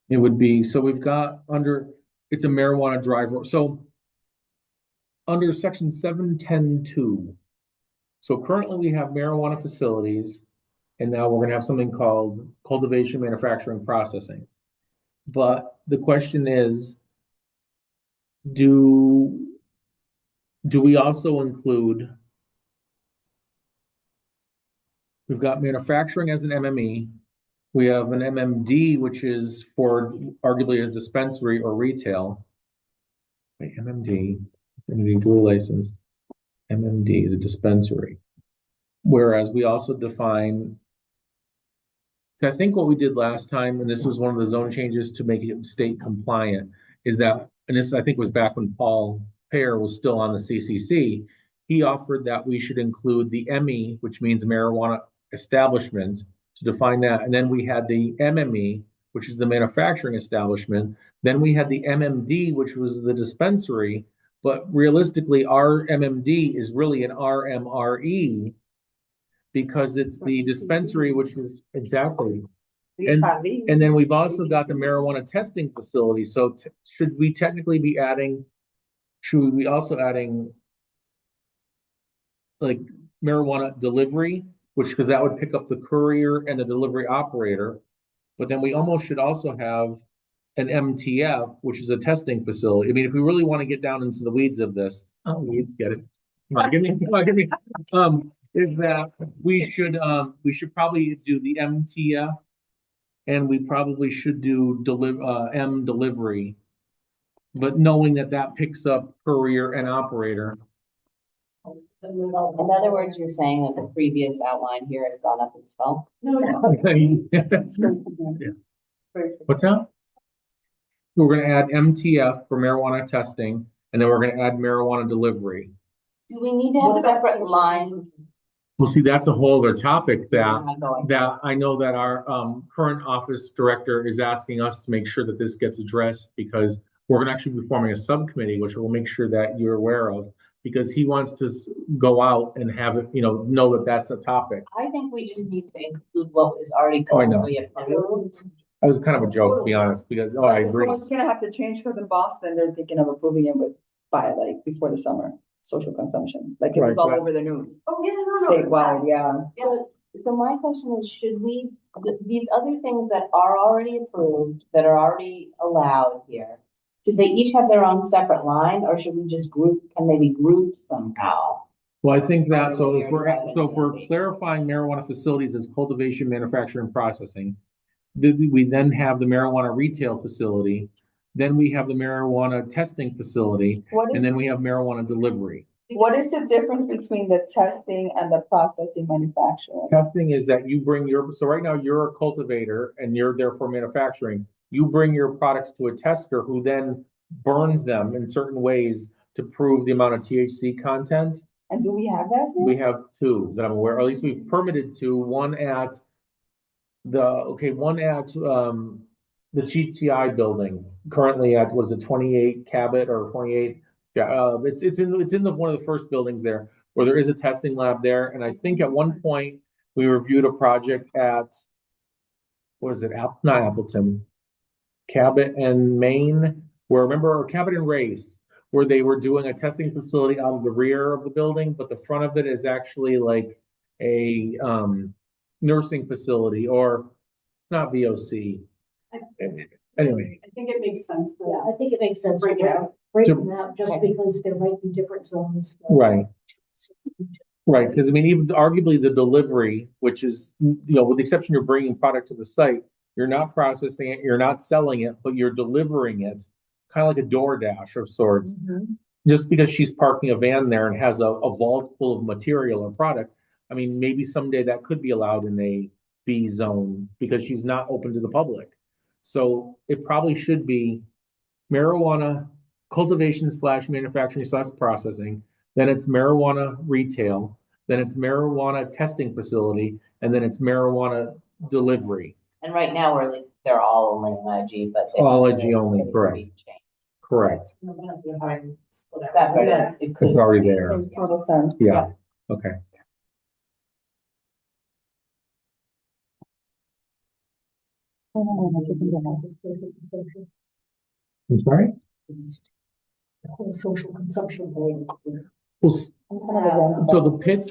it would be, so we've got under, it's a marijuana driver, so under section 710(2). So currently we have marijuana facilities, and now we're gonna have something called cultivation, manufacturing, processing. But the question is, do we also include, we've got manufacturing as an MME, we have an MMD, which is for arguably a dispensary or retail. Wait, MMD dual license. MMD is a dispensary. Whereas we also define, so I think what we did last time, and this was one of the zone changes to make it state compliant, is that, and this I think was back when Paul Pear was still on the CCC, he offered that we should include the ME, which means marijuana establishment, to define that. And then we had the MME, which is the manufacturing establishment. Then we had the MMD, which was the dispensary. But realistically, our MMD is really an RMRE because it's the dispensary, which was exactly. And then we've also got the marijuana testing facility. So should we technically be adding, should we be also adding like marijuana delivery because that would pick up the courier and the delivery operator. But then we almost should also have an MTF, which is a testing facility. I mean, if we really want to get down into the weeds of this, weeds, get it? Come on, come on, give me. Is that we should probably do the MTF, and we probably should do M delivery. But knowing that that picks up courier and operator. In other words, you're saying that the previous outline here has gone up in smoke? No, no. What's that? We're gonna add MTF for marijuana testing, and then we're gonna add marijuana delivery. Do we need to have a separate line? Well, see, that's a whole other topic We're that not going- I know that our current office director is asking us to make sure that this gets addressed, because we're gonna actually be forming a subcommittee, which we'll make sure that you're aware of, because he wants to go out and have it, know that that's a topic. I think we just need to include what is already Oh, I know. currently approved. That was kind of a joke, to be honest, because, I agree. Well, it's gonna have to change because in Boston, they're thinking of approving it by like before the summer, social consumption. Like it was Right, all right. over the news. Oh, yeah, no, no. Statewide, yeah. So my question is, should we, these other things that are already approved, that are already allowed here, should they each have their own separate line, or should we just can they be grouped somehow? Well, I think that, so if we're clarifying marijuana facilities as cultivation, manufacturing, and processing, we then have the marijuana retail facility, then we have the marijuana testing facility, and then we have marijuana delivery. What is the difference between the testing and the processing manufacturing? Testing is that you bring so right now you're a cultivator and you're therefore manufacturing. You bring your products to a tester who then burns them in certain ways to prove the amount of THC content. And do we have that here? We have two that I'm aware, or at least we've permitted two, one at the GTI building, currently at, was it 28 Cabot or 28? Yeah, it's in one of the first buildings there, where there is a testing lab there, and I think at one point we reviewed a project at, what is it, not Appleton, Cabot and Maine, or Cabot and Race, where they were doing a testing facility out of the rear of the building, but the front of it is actually like a nursing facility, or it's not VOC. Anyway, I think it makes sense Yeah, that. I think it makes sense Break it out. break them out just because there might be different zones. that- right. Right, because I mean, even arguably the delivery, which is, with the exception you're bringing product to the site, you're not processing it, you're not selling it, but you're delivering it, kind of like a DoorDash of sorts. Just because she's parking a van there and has a vault full of material or product, I mean, maybe someday that could be allowed in a B zone because she's not open to the public. So it probably should be marijuana cultivation / manufacturing / processing, then it's marijuana retail, then it's marijuana testing facility, and then it's marijuana delivery. And right now, they're all only in IG, but. All IG only, correct. Correct. That, it could. It's already there. Makes total sense. Yeah, okay. It's social consumption. I'm sorry? Whole social consumption rate. Well, I'm kind of against so that. the pitch,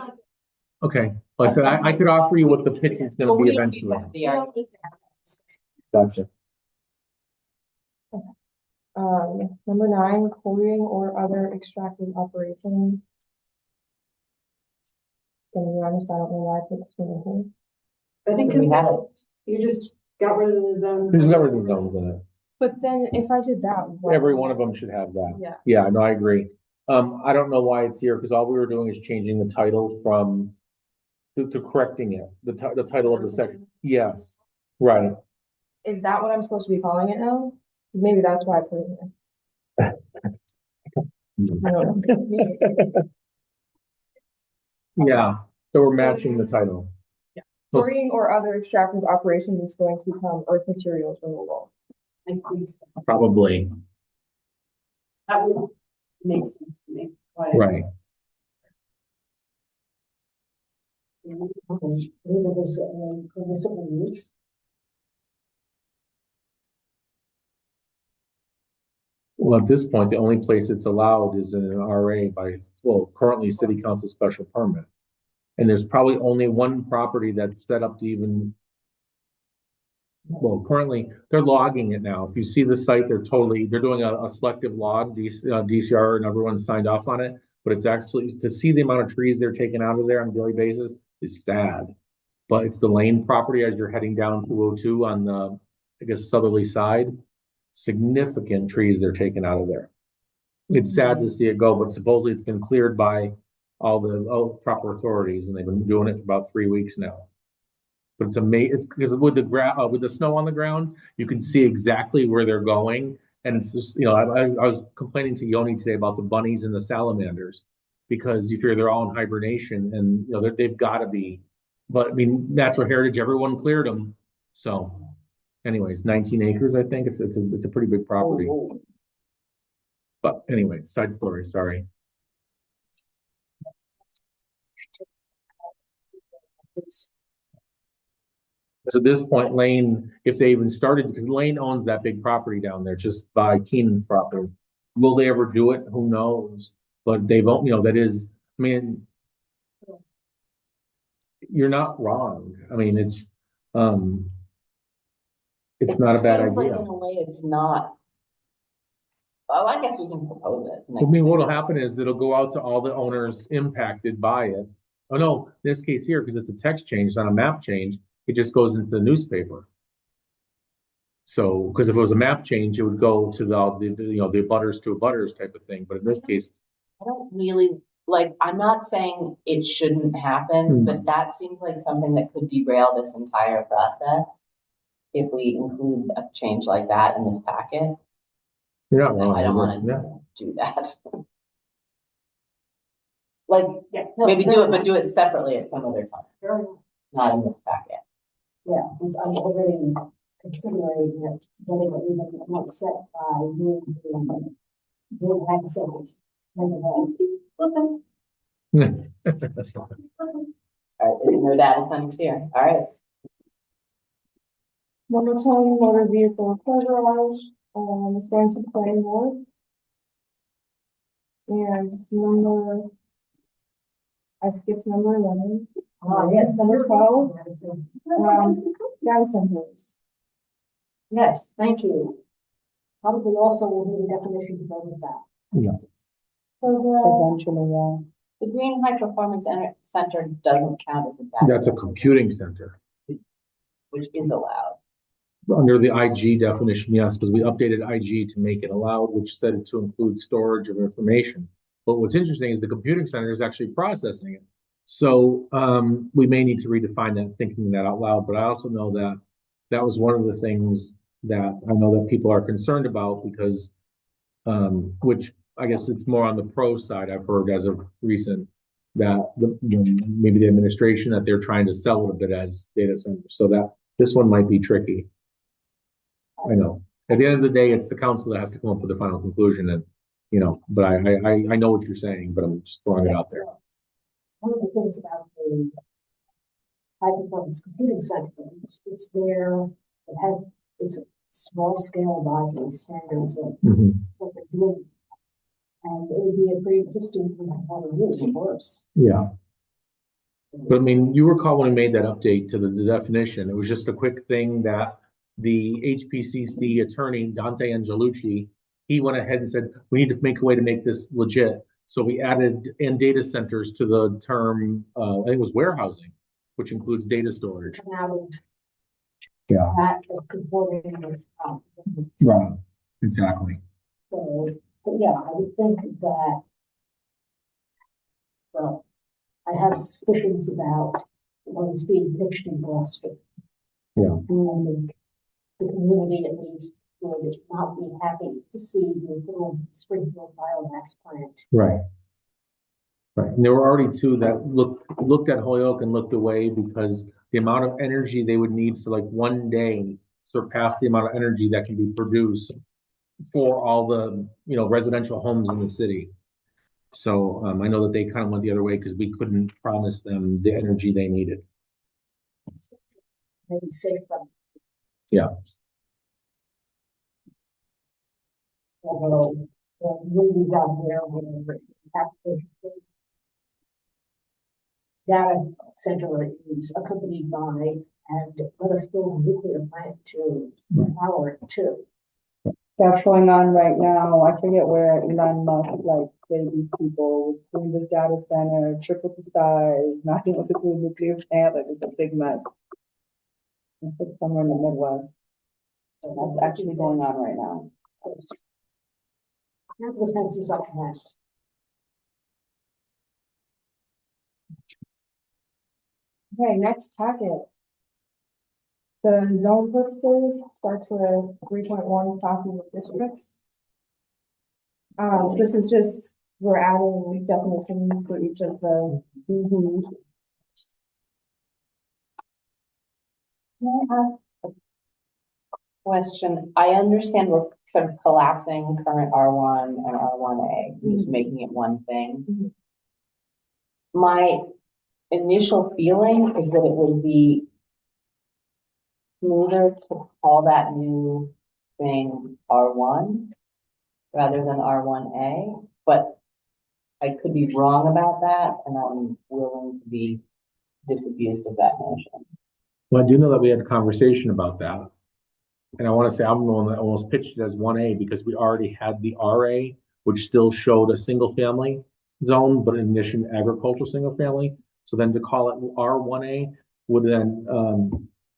okay, like I said, I could offer you what the pitch is But gonna we be don't need eventually. to have the You argument. don't need to have that discussion. Gotcha. Number 9, quarrying or other extractive operation. Can you honest, I don't know why I put this one in I think We have it. you just got rid of the zones. There's never the zones in it. here. But then if I did that. why- Every one of them should have that. Yeah. Yeah, no, I agree. I don't know why it's here, because all we were doing is changing the title from to correcting it, the title of the section. Yes, right. Is that what I'm supposed to be calling it now? Because maybe that's why I put it here. I don't know. Yeah, so we're matching the title. Quarrying or other extractive operation is going to become earth materials removal. I think so. Probably, That would make sense to me. Why- right. Okay, permissible use. Well, at this point, the only place it's allowed is in an RA currently city council special permit. And there's probably only one property that's set up to even. Well, currently, they're logging it now. If you see the site, they're doing a selective log, DCR, and everyone's signed off on it. But it's actually, to see the amount of trees they're taking out of there on a daily basis is sad. But it's the Lane property as you're heading down 202 on the, I guess, southerly side. Significant trees they're taking out of there. It's sad to see it go, but supposedly it's been cleared by all the proper authorities, and they've been doing it for about 3 weeks now. But it's amazing. It's because with the snow on the ground, you can see exactly where they're going. And it's just, I was complaining to Yoni today about the bunnies and the salamanders, because you figure they're all in hibernation, and they've got to be. But I mean, natural heritage, everyone cleared them. So, anyways, 19 acres, I think it's a pretty big property. But anyway, side story. Sorry. So at this point, Lane, if they even started, because Lane owns that big property down there, just by Keenan's property. Will they ever do it? Who knows? But they won't, that is, I mean, you're not wrong. I mean, it's not a bad Seems like idea. in a way it's not. Well, I guess we can propose it. I mean, what'll happen is it'll go out to all the owners impacted by it. Oh no, in this case here, because it's a text change, it's not a map change, it just goes into the newspaper. So, because if it was a map change, it would go to the butters to a butters type of thing. But in this case, I don't really I'm not saying it shouldn't happen, but that seems like something that could derail this entire process if we include a change like that in this packet. you're not wrong. I don't want Yeah. to do that. Yeah. no, Maybe do fair it, but enough. do it separately at some other time, Fair enough. not in this packet. Yeah, because I'm already considering that getting it even not set by doing hypotheticals. All right, I didn't know that was on here. All right. Number 10, motor vehicle garage, it's going to the planning board. And I skipped number 11. Yeah. Number 12, data centers. Yes, thank you. Probably also will be the definition to go with that. So Eventually, yeah. The Green High Performance Center doesn't count as a data. That's a center, computing center. which is allowed. Under the IG definition, yes, because we updated IG to make it allowed, which said it to include storage of information. But what's interesting is the computing center is actually processing it. So we may need to redefine that, thinking that out loud. But I also know that that was one of the things that I know that people are concerned about, because which I guess it's more on the pro side, I've heard as of recent, that maybe the administration, that they're trying to sell it a bit as data centers. So that this one might be tricky. I know. At the end of the day, it's the council that has to come up with the final conclusion, and but I know what you're saying, but I'm just throwing it out there. One of the things about the high performance computing center, it's there, it's a small scale by the standards of what they're doing. And it would be a pre-existing, use, of course. Yeah. But I mean, you recall when we made that update to the definition, it was just a quick thing that the HPCC attorney, Dante Angelucci, he went ahead and said, we need to make a way to make this legit. So we added in data centers to the term, I think it was warehousing, which includes data storage. Come out of Yeah. that as conforming with, Right. Exactly. so, but yeah, I would think that, well, I have suspicions about what is being pitched in Boston. Yeah. And the community at least would not be happy to see the little Springfield biomass plant. Right. Right. And there were already two that looked at Holyoke and looked away, because the amount of energy they would need for like one day surpassed the amount of energy that can be produced for all the residential homes in the city. So I know that they kind of went the other way because we couldn't promise them the energy they needed. Maybe safe them. Yeah. Although, the movies out there with application. data center is accompanied by, and let us build a nuclear plant to power it too. That's going on right now. I forget where Elon Musk, like, babies people doing this data center, triple the size, nothing was to do with nuclear plant, like, it's a big mess. It's somewhere in the Midwest. So that's actually going on right now. Half the fences up next. Okay, next packet. The zone purposes starts with 3.1 classes of districts. This is just, we're adding definitions for each of the. Can I ask a question? I understand we're sort of collapsing current R1 and R1A, and just making it one thing. Mhm. My initial feeling is that it would be smoother to call that new thing R1 rather than R1A, but I could be wrong about that, and I'm willing to be disabused of that notion. Well, I do know that we had a conversation about that. And I want to say I'm the one that almost pitched it as 1A because we already had the RA, which still showed a single family zone, but in addition, agricultural single family. So then to call it R1A would then,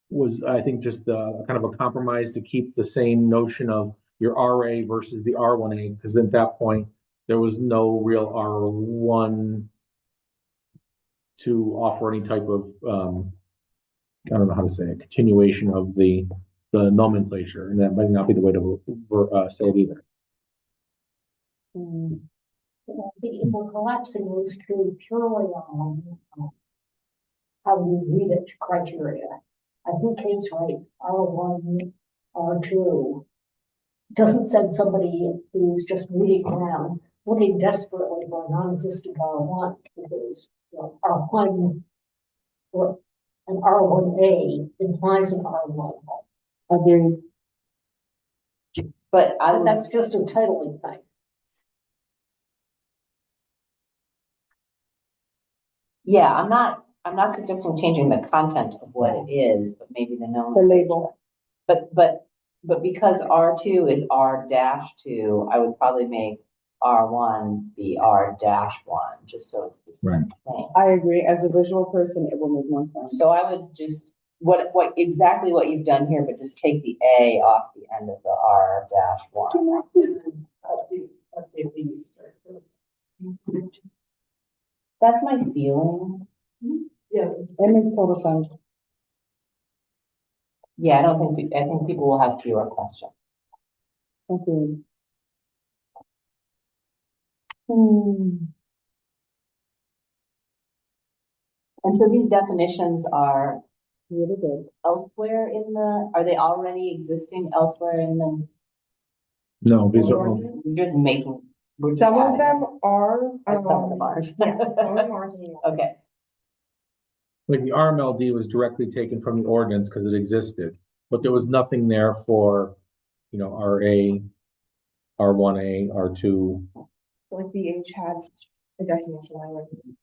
was, I think, just kind of a compromise to keep the same notion of your RA versus the R1A, because at that point, there was no real R1 to offer any type of, I don't know how to say it, continuation of the nomenclature, and that might not be the way to say it either. If we're collapsing those two purely on how we read it criteria, I think Kate's right. R1, R2 doesn't send somebody who's just reading around looking desperately for a non-existent R1 because R1 or an R1A implies an R1. Agreed. But I But would, that's just a titling thing. yeah, I'm not suggesting changing the content of what it is, but maybe the The nomenclature. label. But because R2 is R-2, I would probably make R1 be R-1, just so it's the same thing. I agree. As a visual person, it will make more sense. So I would just, exactly what you've done here, but just take the A off the end of the R-1. Update these. That's my feeling. Yeah. It makes total sense. Yeah, I think people will have fewer questions. Agreed. And so these definitions are Really good. elsewhere are they already existing elsewhere in the? No, these are all, Ordinance? We're just making. we're just Some of adding them are, Like some of them aren't. yeah, some of them are, some of them aren't. Okay, like the RMLD was directly taken from the ordinance because it existed, but there was nothing there for, RA, R1A, R2. Like BH had a definition already.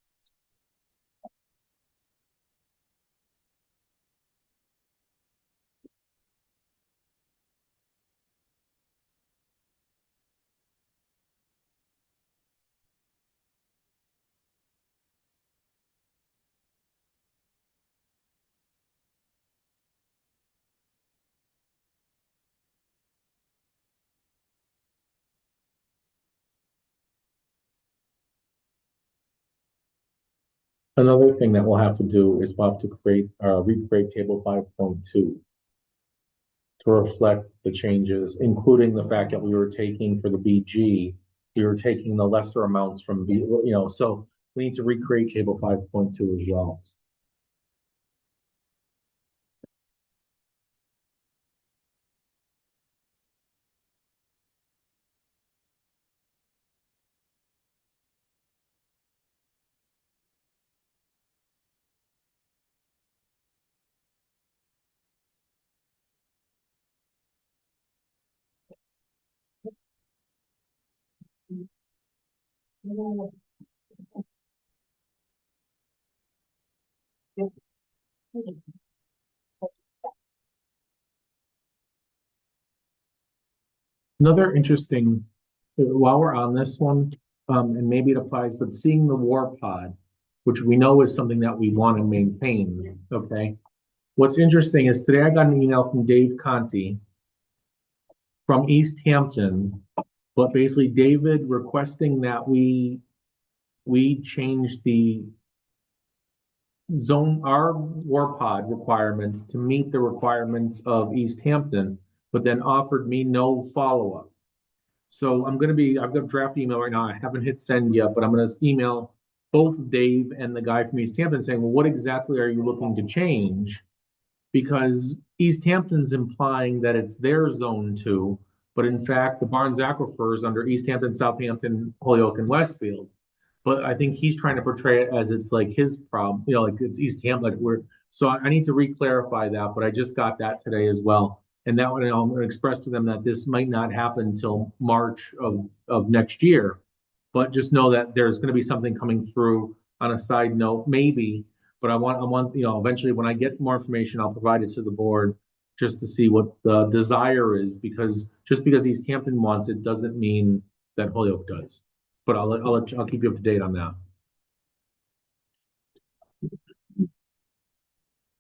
Another thing that we'll have to do is we'll have to recreate table 5.2 to reflect the changes, including the fact that we were taking for the BG, we were taking the lesser amounts from B, so we need to recreate table 5.2 as well. Another interesting, while we're on this one, and maybe it applies, but seeing the war pod, which we know is something that we want to maintain, okay? What's interesting is today I got an email from Dave Conti from East Hampton, but basically David requesting that we change the zone, our war pod requirements to meet the requirements of East Hampton, but then offered me no follow-up. So I've got a draft email right now. I haven't hit send yet, but I'm gonna email both Dave and the guy from East Hampton saying, well, what exactly are you looking to change? Because East Hampton's implying that it's their zone two, but in fact, the Barnes Aquifer is under East Hampton, Southampton, Holyoke, and Westfield. But I think he's trying to portray it as it's like his problem, like it's East Hampton, so I need to re-clarify that, but I just got that today as well. And that one, I'm gonna express to them that this might not happen until March of next year. But just know that there's gonna be something coming through on a side note, maybe, but I want, eventually when I get more information, I'll provide it to the board just to see what the desire is, because just because East Hampton wants it doesn't mean that Holyoke does. But I'll keep you up to date on that.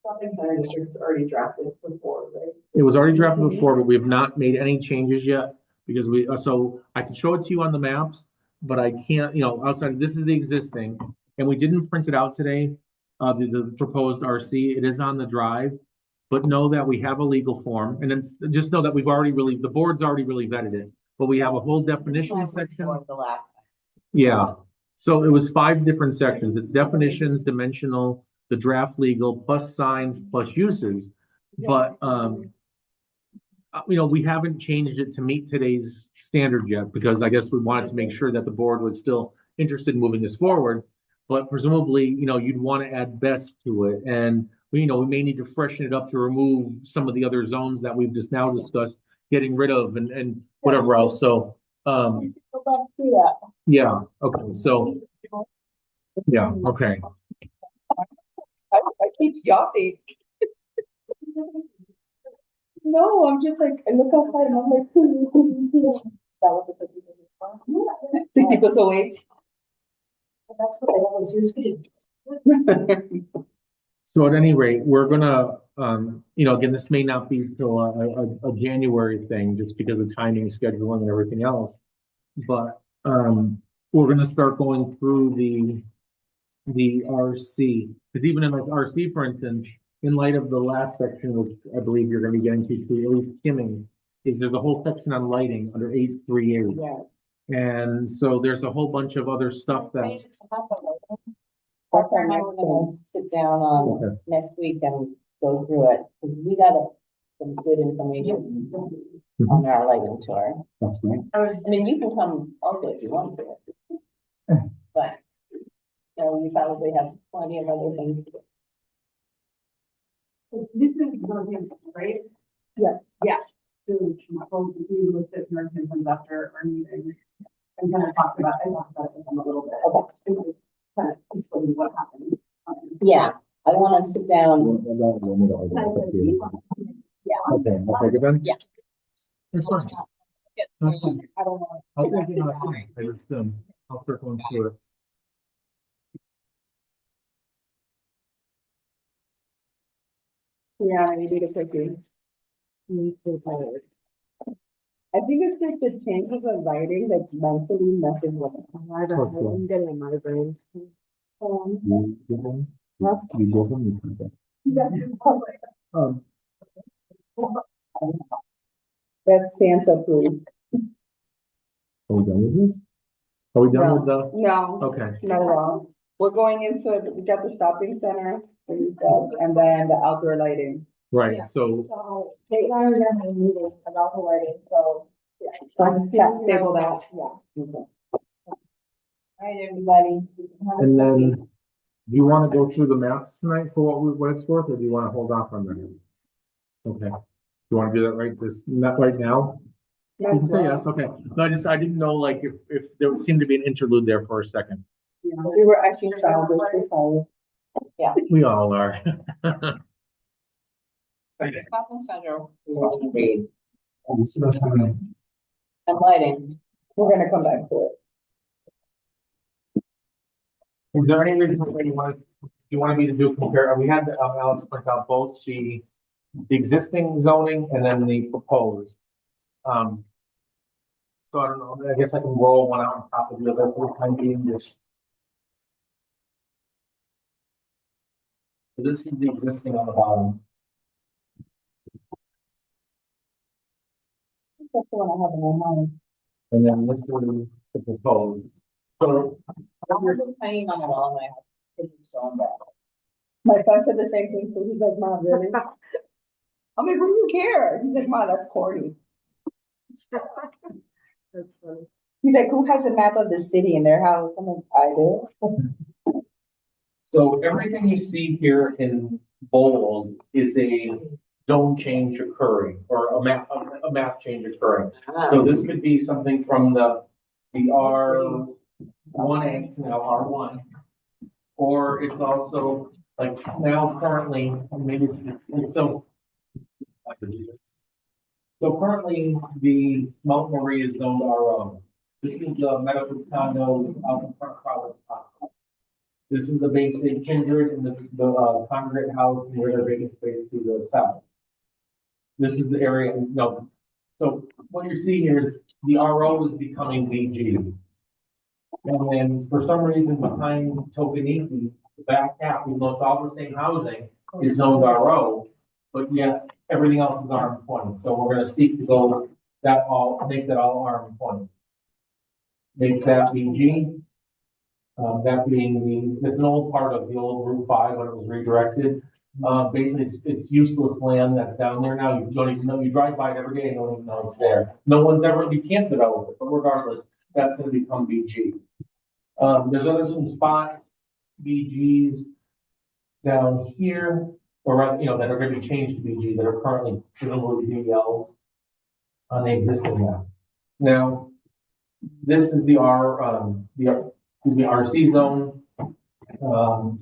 Shopping center district's already drafted before, right? It was already drafted before, but we have not made any changes yet because so I can show it to you on the maps, but I can't, outside, this is the existing, and we didn't print it out today. The proposed RC, it is on the drive, but know that we have a legal form, and then just know that the board's already really vetted it, but we have a whole definition section. The last. Yeah, so it was 5 different sections. It's definitions, dimensional, the draft legal, plus signs, plus uses. But, we haven't changed it to meet today's standard yet, because I guess we wanted to make sure that the board was still interested in moving this forward. But presumably, you'd want to add best to it. And, we may need to freshen it up to remove some of the other zones that we've just now discussed getting rid of and whatever else. So, yeah, okay, so, yeah, okay. I keep yawning. No, I'm just like, I look outside and I'm like, to keep us awake. That's what I always use for. So at any rate, we're gonna, again, this may not be till a January thing, just because of timing, scheduling, and everything else. But we're gonna start going through the RC, because even in like RC, for instance, in light of the last section, which I believe you're gonna be getting to, at least skimming, is there's a whole section on lighting under 838. Yeah. And so there's a whole bunch of other stuff that. That's our next, we're gonna sit down on Okay. next week and go through it, because we got some good information on our lighting tour. That's right. I mean, you can come also if you want to. But, you probably have plenty of other things to do. This is Northampton, right? Yeah. Yeah. So we looked at Northampton after our meeting and kind of talked about it with them a little bit. Okay. Kind of explain what happened. Yeah, I wanna sit down. Yeah. Okay, good then? Yeah. That's fine. That's fine. I don't know. I'll take it off. I just, I'll start going through it. Yeah, maybe it's okay. I think it's like the changes of lighting that mentally messes with it. I don't know, I'm getting a migraine. You go home, you come back. That's Santa proof. Are we done with this? Are we done with the, No, okay, not at all. We're going into, we got the shopping center, like you said, and then the outdoor lighting. right, so, So, Kate and I are gonna have a meeting about the lighting, so. Yeah, table that. Yeah. All right, everybody. and then, do you wanna go through the maps tonight for what it's worth, or do you wanna hold off on that? Okay, you wanna do that not right now? You can say yes, okay, no, I didn't know, like, if there seemed to be an interlude there for a second. We were actually childish, we're sorry. We all are. Shopping center, we want to read, and lighting. We're gonna come back to it. Is there any reason why you wanted me to do compare, we had Alex print out both the existing zoning and then the proposed. So I don't know, I guess I can roll one out on top of the other for the time being, just. So this is the existing on the bottom. That's the one I have in my mind. And then this is the proposed. So, There's a tiny on the wall in my house. It's so bad. My son said the same thing too. He's like, Mom, really? I'm like, what do you care? He's like, Mom, that's corny. That's funny. He's like, who has a map of the city in their house? I'm like, I do. so everything you see here in bold is a zone change occurring, or a map change occurring. So this could be something from the R1A to now R1. Or it's also like now currently, maybe so. So currently, the Mount Marie is zoned RO. This is the medical condos out in front of Providence Hospital. This is the Bay State Kindred and the congregate house and where they're vacant space to the south. This is the area, no. So what you're seeing here is the RO is becoming VG. And then for some reason behind Tokeniki, the back half, even though it's all the same housing, is zoned RO, but yet everything else is RM20. So we're gonna seek to go that all, make that all RM20. Make that VG. That being it's an old part of the old Route 5 when it was redirected. Basically it's useless land that's down there now. You don't even know, you drive by it every day and don't even know it's there. No one's ever, you can't develop it, but regardless, that's gonna become VG. There's some spots, VGs down here, or that are going to be changed to VG that are currently presumably VLs on the existing map. Now, this is the RC zone.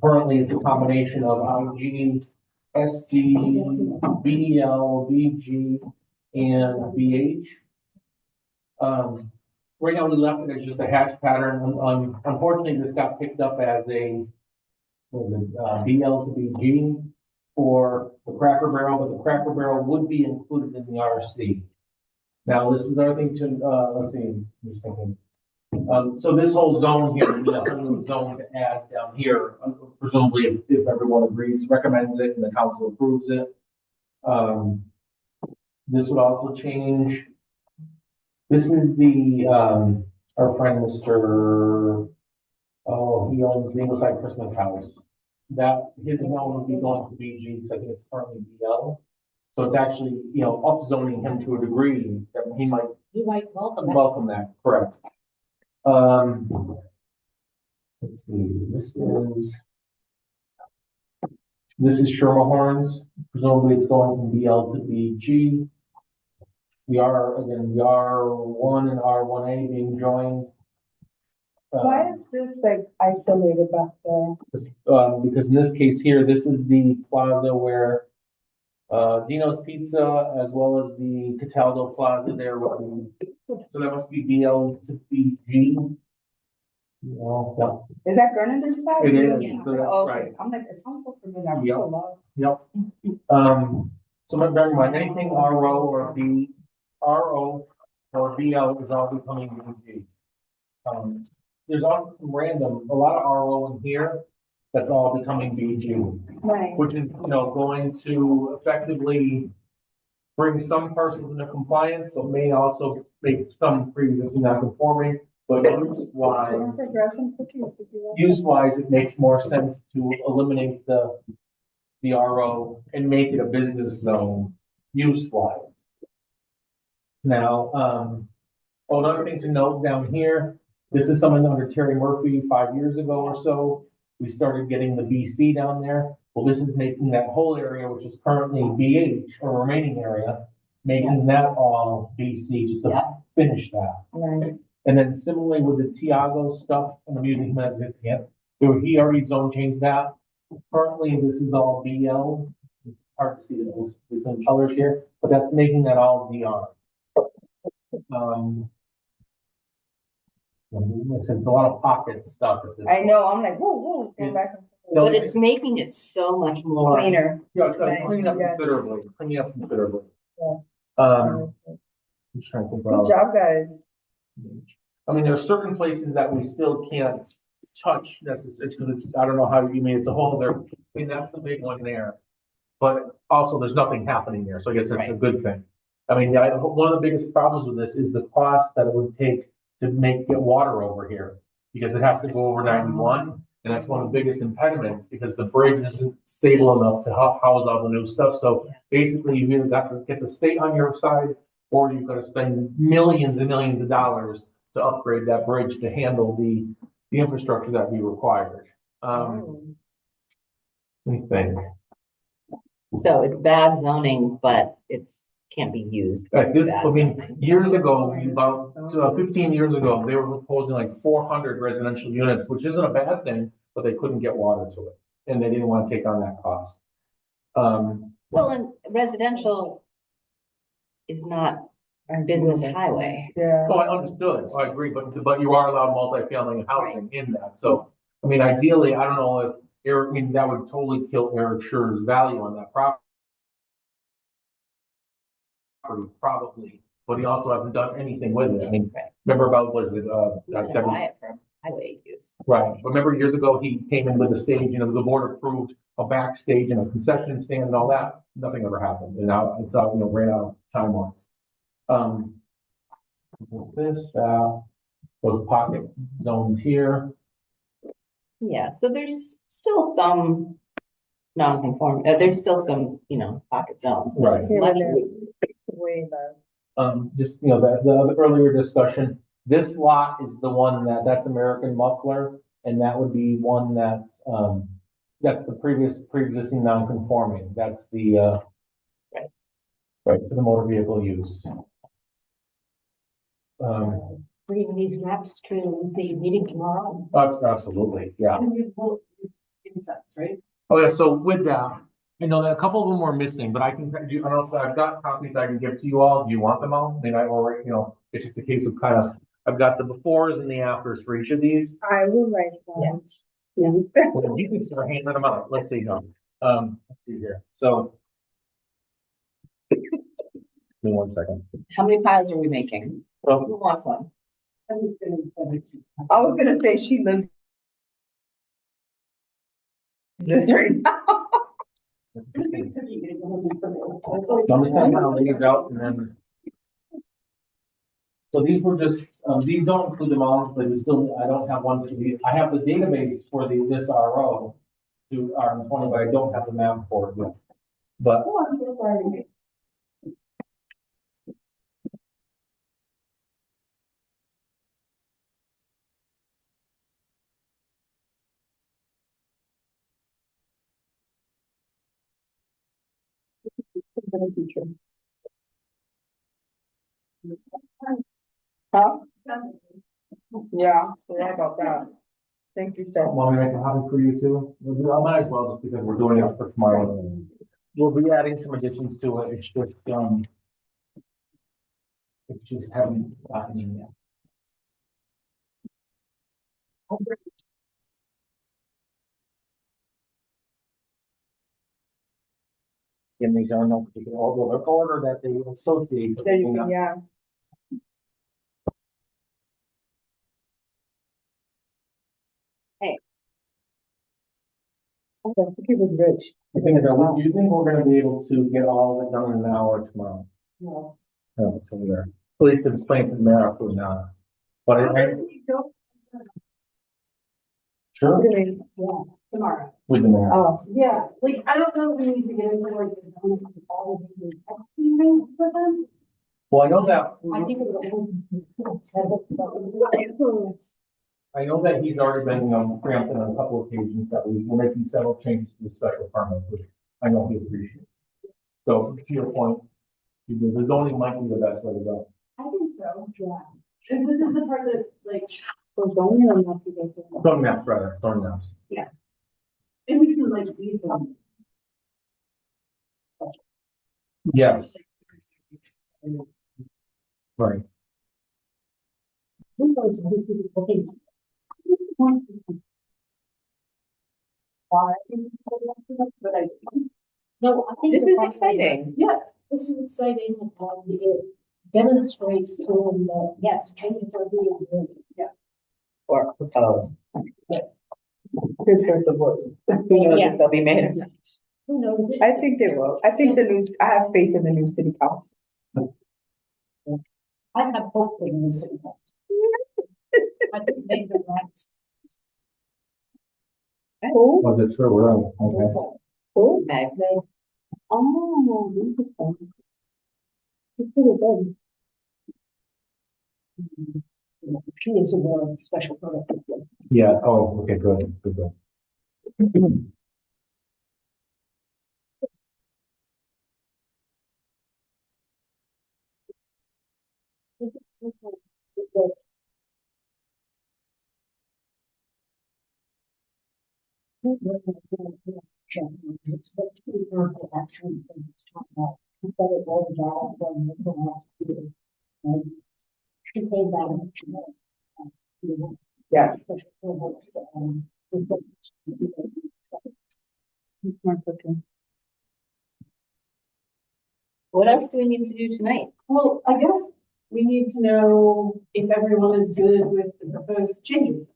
Currently, it's a combination of IG, SC, BL, VG, and VH. Right now, we left it as just a hash pattern. Unfortunately, this got picked up as a BL to BG for the Cracker Barrel, but the Cracker Barrel would be included in the RC. Now, this is another thing to, let's see, I'm just thinking. So this whole zone here, whole zone to add down here, presumably if everyone agrees, recommends it, and the council approves it. This would also change. This is the, our friend, Mr. Oh, he owns the Ingleside Christmas House. That, his zone would be going to BG, because I think it's currently BL. So it's actually, upzoning him to a degree that he might You might welcome that, correct. Let's see, this is Schermerhorn's. Presumably it's going from BL to BG. The R1 and R1A being joined. Why is this like isolated back there? Because in this case here, this is the plaza where Dino's Pizza, as well as the Cataldo Plaza there. So that must be BL to BG. No. Is that Gernander's spot? It is, Yeah. so that's Oh, okay. right. I'm like, it sounds so familiar. I'm Yep. so lost. Yep. So bear in mind, anything RO or RO or BL is all becoming BG. There's also some random, a lot of RO in here, that's all becoming BG. Nice. Which is, going to effectively bring some persons into compliance, but may also make some previously non-conforming, but use-wise, Grab some cookies if you want. use-wise, it makes more sense to eliminate the RO and make it a business zone, use-wise. Now, another thing to note down here, this is something under Terry Murphy 5 years ago or so. We started getting the BC down there. Well, this is making that whole area, which is currently BH or remaining area, making that all BC just to finish that. Nice. And then similarly with the Tiago stuff and the music magazine camp, he already zone changed that. currently this is all BL. It's hard to see those different colors here, but that's making that all DR. It's a lot of pocket stuff at this I point. know, I'm like, whoa, whoa, going back and No, But it's making it so much more. cleaner. Yeah, it's cleaning up Yes. considerably, cleaning up considerably. Yeah. I'm just trying to think Good about. job, guys. I mean, there are certain places that we still can't touch necessarily, because it's, I don't know how you mean, it's a whole other, I mean, that's the big one there. But also, there's nothing happening there, so I guess that's a Right. good thing. I mean, one of the biggest problems with this is the cost that it would take to get water over here. Because it has to go over 91, and that's one of the biggest impediments, because the bridge isn't stable enough to house all the new stuff. So basically, you either got to get the state on your side, or you've got to spend millions and millions of dollars to upgrade that bridge to handle the infrastructure that we required. Let me think. So it's bad zoning, but it's, can't be used. Like this, Bad I mean, zoning. years ago, about 15 years ago, they were proposing like 400 residential units, which isn't a bad thing, but they couldn't get water to it. And they didn't want to take on that cost. Well, and residential is not a business highway. Yeah. Oh, I understood. I agree, but you are allowed multifamily housing in that. So, I mean, ideally, I don't know if Eric, I mean, that would totally kill Eric Schur's value on that property. Probably, but he also hasn't done anything with it. I mean, Right. remember about, was it, You that's can buy it for highway use. right. Remember years ago, he came in with a stage, the board approved a backstage and a concession stand and all that. Nothing ever happened. And now it's out, ran out of time wise. This, those pocket zones here. Yeah, so there's still some non-conform, there's still some, pocket zones. but it's Right. much Here and reduced. Way back. Just, the earlier discussion, this lot is the one that's American Muffler, and that would be one that's the pre-existing non-conforming, that's the, right, for the motor vehicle use. Bringing these maps to the meeting tomorrow. Absolutely, yeah. And you will, insets, right? Oh, yeah, so with that, that a couple of them were missing, but I don't know if I've got copies I can give to you all. Do you want them all? I mean, I already, it's just a case of I've got the befores and the afters for each of these. I would like that. Well, you can start handing them out. Let's see, let's see here. So. Give me 1 second. How many piles are we making? Well, Who wants one? I was gonna say she lives. This right now. I'm just gonna kind of lay these out and then. So these were just, these don't include them all, but I don't have one for the, I have the database for this RO to RM20, but I don't have the map for it yet. But Oh, I'm so sorry. Huh? Yeah, forgot about that. Thank you, sir. want me to make a copy for you too? I might as well, just because we're doing it for tomorrow. We'll be adding some additions to it. It's just haven't gotten in yet. And these are no particular order that they associate. There you go, yeah. Okay, I think it was rich. The thing is, do you think we're gonna be able to get all of it done in an hour tomorrow? No. No, it's over there. At least it's plain to there, absolutely not. But sure, Yeah, tomorrow. with the mayor. Oh, Yeah, like, I don't know if we need to get into like all of the testing for them. Well, I know that. I think it was. I know that he's already been, preempted on a couple of occasions that we're making several changes to the special permit, which I know he appreciates. So to your point, the zoning might be the best way to go. I think so, yeah. And this is the part that, like, so don't you know not to go through that? Zoning maps, rather, zoning maps. and we reason like these ones. Yes, right. Who knows who people think? Why? But I, No, I think. This the is fact that- exciting. Yes, this is exciting, and it demonstrates to them that, yes, changes are being made. Yeah. Or proposed. Yes. Good choice of words. Who knows if they'll be made or not. Who knows? I think they will. I think I have faith in the new city council. I have hope for the new city council. I think they the right. Who? Was it true? Right, okay. Who? Meg. They, Oh, interesting. it's pretty good. She is a more special product. Yeah, oh, okay, good, good, good. She came down. Yes. What else do we need to do tonight? Well, I guess we need to know if everyone is good with the proposed changes.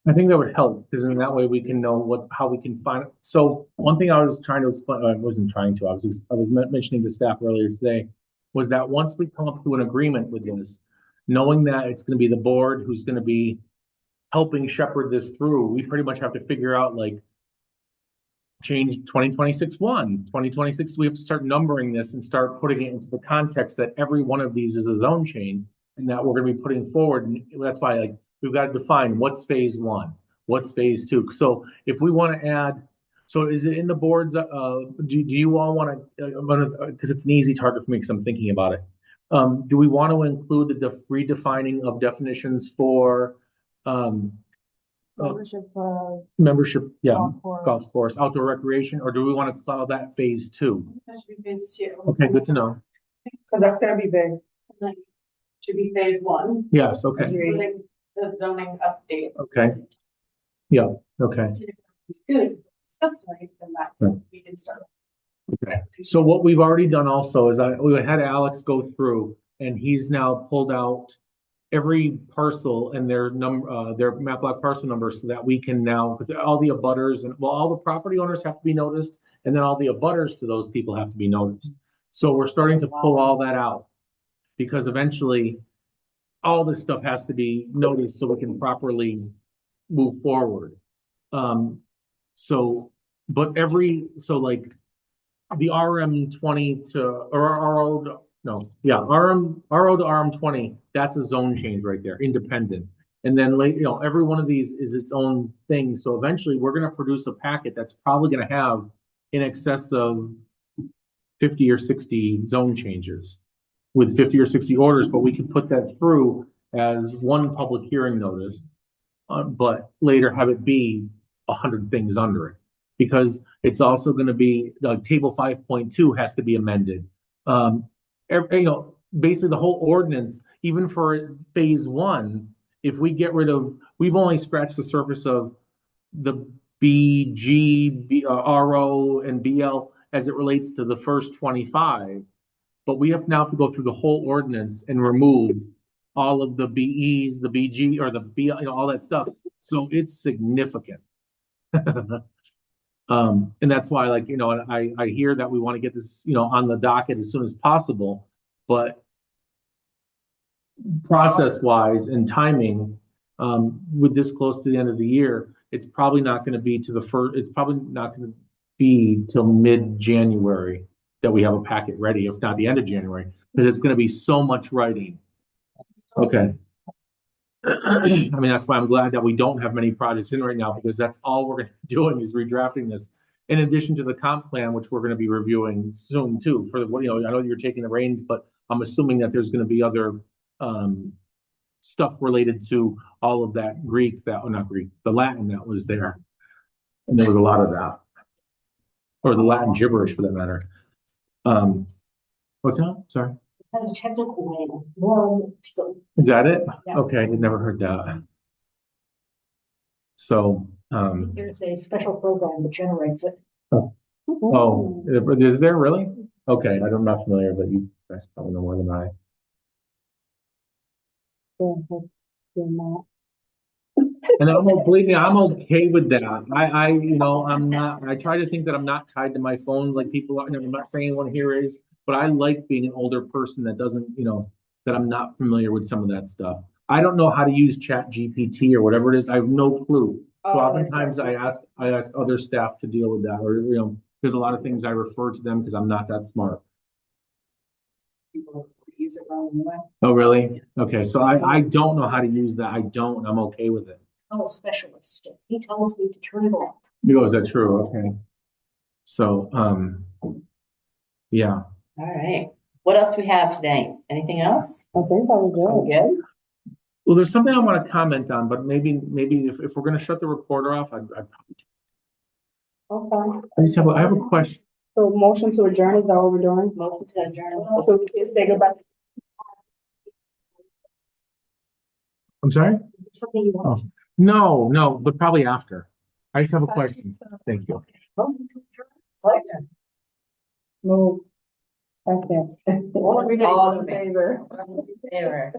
I think that would help, because in that way we can know how we can find, so one thing I was trying to explain, I wasn't trying to, I was mentioning to staff earlier today, was that once we come up to an agreement with this, knowing that it's gonna be the board who's gonna be helping shepherd this through, we pretty much have to figure out like change 2026 2026, we have to start numbering this and start putting it into the context that every one of these is a zone change and that we're gonna be putting forward, and that's why like we've got to define what's phase one, what's phase two. So if we want to add, so is it in the boards, do you all want to, because it's an easy target for me because I'm thinking about it. Do we want to include the redefining of definitions for membership, yeah, golf course, outdoor recreation, or do we want to call that phase two? That should be phase two. Okay, good to know. Cause that's gonna be big. Tonight should be phase one, Yes, okay, including the zoning update. okay. Yeah, okay. It's good, discuss tonight, then that Right. we can start. Okay, so what we've already done also is we had Alex go through and he's now pulled out every parcel and their map block parcel number so that we can now, all the abutters and, well, all the property owners have to be noticed and then all the abutters to those people have to be noticed. So we're starting to pull all that out because eventually all this stuff has to be noticed so we can properly move forward. So like the RM 20 to, or RO, no, yeah, RO to RM 20, that's a zone change right there, independent. And then every one of these is its own thing. So eventually we're gonna produce a packet that's probably gonna have in excess of 50 or 60 zone changes with 50 or 60 orders, but we can put that through as one public hearing notice, but later have it be 100 things under it. Because it's also going to be, table 5.2 has to be amended. Basically the whole ordinance, even for phase one, if we get rid of, we've only scratched the surface of the BG, RO, and BL as it relates to the first 25. But we have now to go through the whole ordinance and remove all of the BEs, the BG, or the BL, all that stuff. So it's significant. And that's why, I hear that we want to get this, on the docket as soon as possible, but process-wise and timing, with this close to the end of the year, it's probably not going to be it's probably not going to be till mid-January that we have a packet ready, if not the end of January, because it's going to be so much writing. Okay. I mean, that's why I'm glad that we don't have many projects in right now, because that's all we're going to be doing is redrafting this. In addition to the comp plan, which we're going to be reviewing soon too, I know you're taking the reins, but I'm assuming that there's going to be other stuff related to all of that the Latin that was there. And there was a lot of that. or the Latin gibberish for that matter. What's that? Sorry. Has a technical name, more, so, Is that it? Yeah. Okay, I'd never heard that. So, there's a special program that generates it. oh, is there really? Okay, I'm not familiar, but you guys probably know more than I. And believe me, I'm okay with that. I'm not, I try to think that I'm not tied to my phone like people are, and I'm not saying anyone here is, but I like being an older person that doesn't, that I'm not familiar with some of that stuff. I don't know how to use Chat GPT or whatever it is. I have no clue. So oftentimes I ask other staff to deal with that, or, there's a lot of things I refer to them because I'm not that smart. People use it wrong anyway. Oh, really? Okay, so I don't know how to use that. I'm okay with it. I'm a specialist. He tells me to turn it off. Oh, is that true? Okay. So, yeah. All right. What else do we have today? Anything else? I think that was good. Good. Well, there's something I want to comment on, but maybe if we're going to shut the recorder off, I'd probably. Okay. I have a question. So motion to adjourn, is that what we're doing? Motion to adjourn. So we just say goodbye. I'm sorry? Something you want. No, but probably after. I just have a question. Thank you. Move. Okay. All in All in favor? Favor.